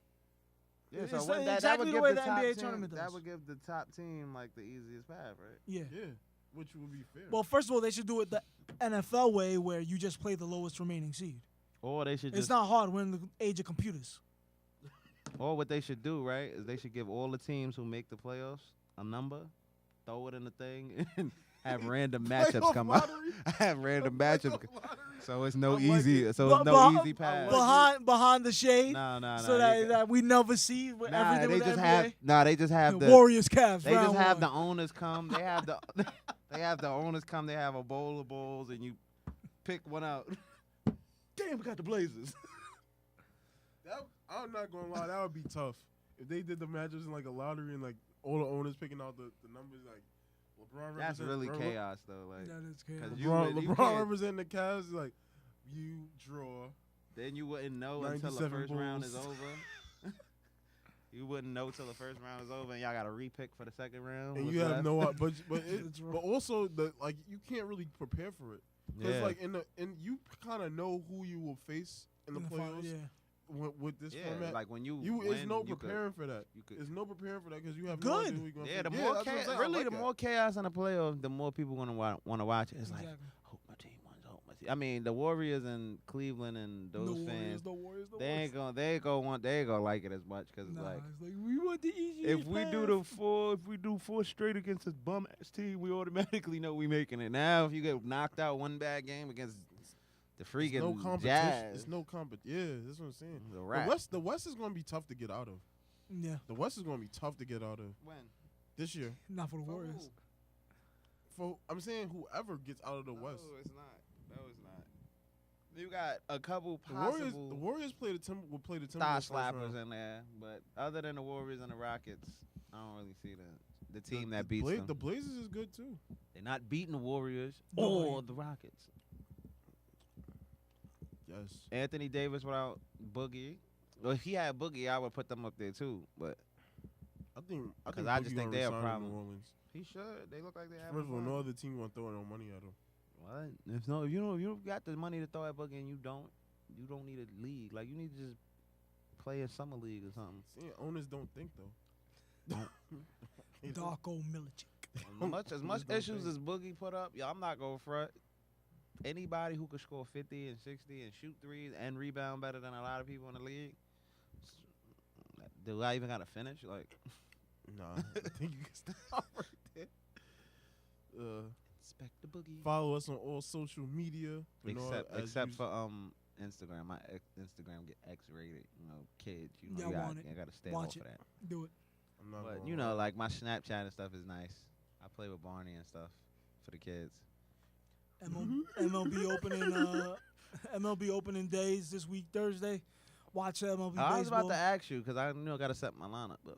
S2: Yeah,
S3: It's
S2: so what, that
S3: exactly
S2: would
S3: the
S2: give
S3: way
S2: the
S3: the
S2: top
S3: NBA
S2: team,
S3: tournament
S2: that
S3: does.
S2: would give the top team like the easiest path, right?
S3: Yeah.
S1: Yeah, which would be fair.
S3: Well, first of all, they should do it the NFL way, where you just play the lowest remaining seed.
S2: Or they should
S3: It's
S2: just.
S3: not hard. We're in the age of computers.
S2: Or what they should do, right, is they should give all the teams who make the playoffs a number, throw it in the thing, and have random matchups
S1: Playoff
S2: come out.
S1: lottery?
S2: Have random matchups.
S1: Playoff lottery?
S2: So it's no
S1: I like
S2: easy.
S1: it.
S2: So
S3: But-
S2: it's no
S3: but-
S2: easy path.
S3: Behind the shade,
S2: No.
S3: so that we never see with
S2: Nah,
S3: everything
S2: they
S3: with
S2: just
S3: the
S2: have.
S3: NBA.
S2: Nah, they just have the.
S3: Warriors, Cavs.
S2: They just
S3: round
S2: have the
S3: one.
S2: owners come. They have the. They have the owners come. They have a bowl of balls, and you pick one out. Damn, we got the Blazers.
S1: I'm not gonna lie, that would be tough if they did the matches in like a lottery and like all the owners picking out the numbers. Like LeBron.
S2: That's
S1: represent-
S2: really
S1: LeBron-
S2: chaos, though. Like,
S3: That is chaos.
S2: 'cause
S1: LeBron,
S2: you
S1: LeBron
S2: can't-
S1: representing the Cavs. Like you draw.
S2: then you wouldn't know until the
S1: 97
S2: first round is
S1: Bulls.
S2: over. You wouldn't know till the first round is over, and y'all got to repick for the second round.
S1: And
S2: what's
S1: you have
S2: left.
S1: no, but
S3: It's
S1: but also the like you can't really prepare for it. Cause
S2: Yeah.
S1: like in you kind of know who you will face in the
S3: In the final,
S1: playoffs
S3: yeah.
S1: with this
S2: Yeah,
S1: format.
S2: like when you
S1: you
S2: win,
S1: is no
S2: you could-
S1: preparing for that.
S2: you could-
S1: There's no preparing for that because you have no
S3: Good.
S1: idea who you're gonna
S2: Yeah,
S1: face.
S2: the more
S1: that's what I'm saying. I
S2: really
S1: like
S2: the
S1: that.
S2: more chaos in the playoffs, the more people gonna want to watch it. It's like,
S3: Exactly.
S2: hope my team wins. Hope my team. I mean, the Warriors and Cleveland and those fans,
S3: the Warriors,
S2: they ain't gonna like it as much because it's
S3: Nah,
S2: like.
S3: it's like we want the easiest
S2: If we do
S3: path.
S2: four straight against this bum ass team, we automatically know we making it. Now, if you get knocked out one bad game against the
S1: It's
S2: freaking
S1: no competition.
S2: Jazz,
S1: It's no competition. Yeah, that's what I'm saying.
S2: the
S1: The
S2: rap.
S1: West is gonna be tough to get out of.
S3: Yeah,
S1: The West is gonna be tough to get out of
S2: When?
S1: this year.
S3: not for the Warriors.
S1: I'm saying whoever gets out of the West.
S2: No, it's not. No, it's not. You got a couple
S1: The Warriors,
S2: possible
S1: the Warriors play will play the
S2: thigh
S1: Timberwolves first round.
S2: slappers in there, but other than the Warriors and the Rockets, I don't really see the team that beats them.
S1: The Blazers is good too.
S2: They're not beating the Warriors
S3: No.
S2: or the Rockets.
S1: Yes.
S2: Anthony Davis without Boogie. Well, if he had Boogie, I would put them up there too. But
S1: I
S2: I just
S1: Boogie
S2: think
S1: gonna
S2: they're a
S1: resign in
S2: problem.
S1: New Orleans.
S2: he should. They look like they have.
S1: First of all, no other team gonna throw no money at him.
S2: What? If you don't got the money to throw at Boogie and you don't need a league. Like you need to just play in summer league or something.
S1: See, owners don't think though.
S3: Darko Milicic.
S2: As much
S1: don't
S2: issues
S1: think.
S2: as Boogie put up, I'm not going front. Anybody who could score 50 and 60 and shoot threes and rebound better than a lot of people in the league, do I even got to finish? Like,
S1: Nah, I think you can stop right there.
S2: expect the Boogie.
S1: Follow us on all social media. You know, as
S2: Except
S1: usual.
S2: for Instagram. My Instagram get X-rated. You know, kids. You know,
S3: Yeah, I want it.
S2: I got to stay
S3: Watch
S2: off
S3: it.
S2: of that.
S3: Do it.
S1: I'm not
S2: But
S1: gonna
S2: you
S1: lie.
S2: know, like my Snapchat and stuff is nice. I play with Barney and stuff for the kids.
S3: MLB opening. MLB opening days this week, Thursday. Watch MLB
S2: I was
S3: baseball.
S2: about to ask you because I got to set my lineup, but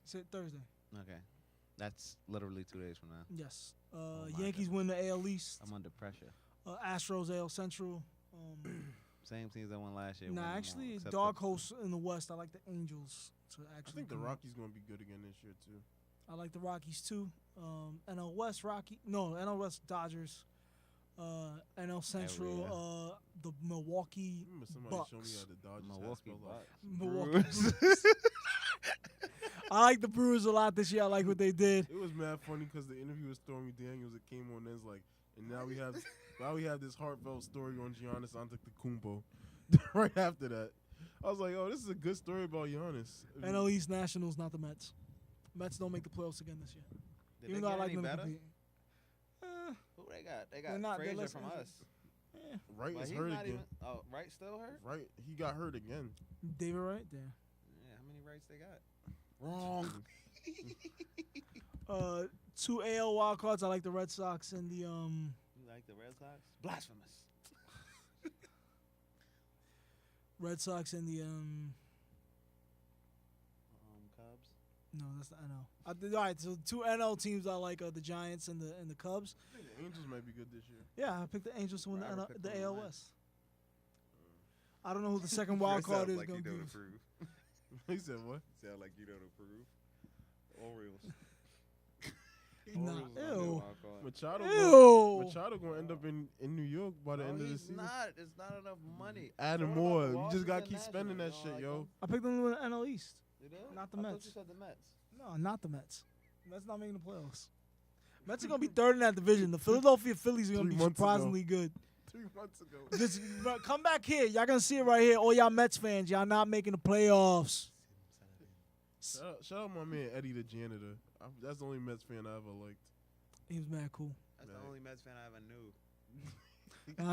S3: Sit Thursday.
S2: okay, that's literally 2 days from now.
S3: Yes.
S2: Oh my
S3: Yankees win the AL East.
S2: I'm under pressure.
S3: Astros AL Central.
S2: Same teams that won last year.
S3: Nah,
S2: won them all,
S3: actually,
S2: except
S3: dark
S2: the-
S3: horse in the West. I like the Angels to
S1: I
S3: actually.
S1: think the
S3: come up.
S1: Rockies gonna be good again this year too.
S3: I like the Rockies too. NL West NL West Dodgers. NL Central. The Milwaukee
S1: I remember somebody
S3: Bucks.
S1: showed me how the Dodgers
S2: Milwaukee
S1: had spelled out.
S3: Milwaukee
S2: Brewers.
S3: I like the Brewers a lot this year. I like what they did.
S1: It was mad funny because the interview with Stormy Daniels, it came on as like, and now we have Now we have this heartfelt story on Giannis Antetokounmpo. Right after that, I was like, "Oh, this is a good story about Giannis."
S3: NL East Nationals, not the Mets. Mets don't make the playoffs again this year.
S4: Did
S3: Even
S4: they
S3: though I
S4: get
S3: like
S4: any
S3: them to
S4: better?
S3: compete.
S4: Who they got? They
S3: They're
S4: got
S3: not- they're
S4: Frazier
S3: less
S4: from
S3: injured.
S4: us.
S1: Wright
S4: But
S1: is
S4: he's
S1: hurt
S4: not
S1: again.
S4: even. Oh, Wright still hurt?
S1: Right, he got hurt again.
S3: David Wright there.
S4: Yeah, how many Wrights they got?
S1: Wrong.
S3: 2 AL wild cards. I like the Red Sox and the
S4: You like the Red Sox? Blasphemous.
S3: Red Sox and the
S4: Cubs.
S3: No, that's the NL. All right, so 2 NL teams I like are the Giants and the Cubs.
S1: I think the Angels might be good this year.
S3: Yeah, I picked the Angels to win
S4: Robert picked
S3: the
S4: them to
S3: AL
S4: win.
S3: West. I don't know who the second wild card is going to be.
S4: approve.
S1: He said what?
S4: Sound like you don't approve. Orioles.
S3: Nah,
S4: Orioles
S3: ew.
S4: gonna be a wild card.
S1: Machado gonna end up in New York by the
S4: No,
S1: end of the
S4: he's
S1: season.
S4: not. It's not enough money.
S1: Adding
S4: So what
S1: more.
S4: about the
S1: You just gotta
S4: Washington
S1: keep spending that
S4: Nationals? You
S1: shit,
S4: don't
S1: yo.
S4: like
S3: I picked them to win the NL East.
S1: Oh,
S4: them? You do?
S3: Not the
S4: I
S3: Mets.
S4: thought you said the Mets.
S3: No, not the Mets. Mets not making the playoffs. Mets are going to be third in that division. The Philadelphia Phillies are going to
S1: 3
S3: be
S1: months ago.
S3: surprisingly good.
S1: 3 months ago.
S3: Just come back here. Y'all going to see it right here. All y'all Mets fans, y'all not making the playoffs.
S1: Shout out my man Eddie the janitor. That's the only Mets fan I ever liked.
S3: He was mad cool.
S4: That's
S1: Right.
S4: the only Mets fan I ever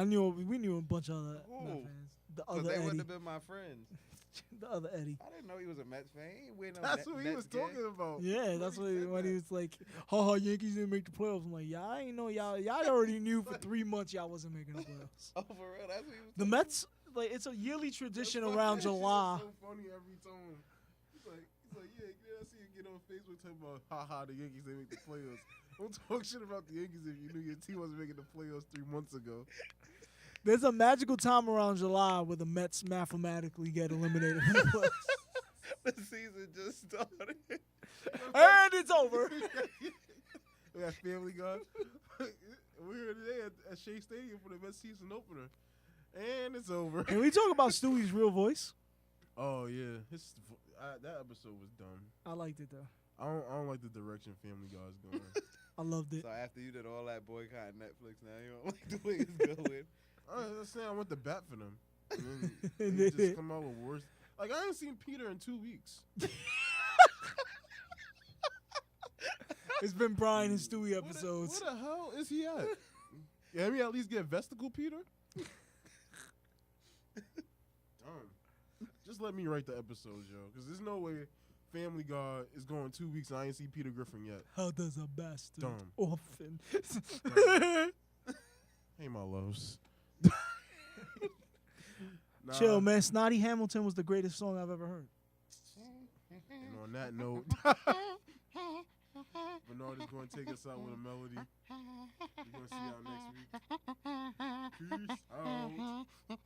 S4: knew.
S3: We knew a bunch of other
S4: Who?
S3: Mets fans. The
S4: But
S3: other
S4: they wouldn't
S3: Eddie.
S4: have been my friends.
S3: The other Eddie.
S4: I didn't know he was a Mets fan. He ain't wearing no
S1: That's
S4: Net-
S1: what he was
S4: Nets gear.
S1: talking about.
S3: Yeah, that's what
S1: said
S3: when he
S1: that.
S3: was like, "Ha Yankees didn't make the playoffs." I'm like, "Y'all ain't know y'all already knew for 3 months y'all wasn't making the playoffs."
S4: Oh, for real? That's what he was
S3: The
S4: talking
S3: Mets, like, it's a yearly tradition
S1: That
S3: around
S1: shit is
S3: July.
S1: so funny every time. He's like, yeah, I see you get on Facebook talking about, haha, the Yankees, they make the playoffs. Don't talk shit about the Yankees if you knew your team wasn't making the playoffs 3 months ago.
S3: There's a magical time around July where the Mets mathematically get eliminated from the playoffs.
S4: The season just started.
S3: And it's over.
S1: We got Family Guy. We're here today at Shea Stadium for the Mets season opener. And it's over.
S3: Can we talk about Stewie's real voice?
S1: Oh, yeah. That episode was dumb.
S3: I liked it, though.
S1: I don't like the direction Family Guy's going.
S3: I loved it.
S4: So after you did all that boycott Netflix, now you don't like the way it's going.
S1: I was saying I went to bat for them. And then
S3: And
S1: they
S3: then-
S1: just come out with worse. Like, I ain't seen Peter in 2 weeks.
S3: It's been Brian and Stewie episodes.
S1: Where the hell is he at? Yeah, let me at least get Vesticle Peter. Dumb. Just let me write the episodes, yo. Because there's no way Family Guy is going 2 weeks and I ain't see Peter Griffin yet.
S3: How does a bastard
S1: Dumb.
S3: orphan?
S1: Hey, my loves. Nah,
S3: Chill, man. Snotty Hamilton was the greatest song I've ever heard.
S1: And on that note, Bernard is going to take us out with a melody. We're going to see y'all next week. Peace out.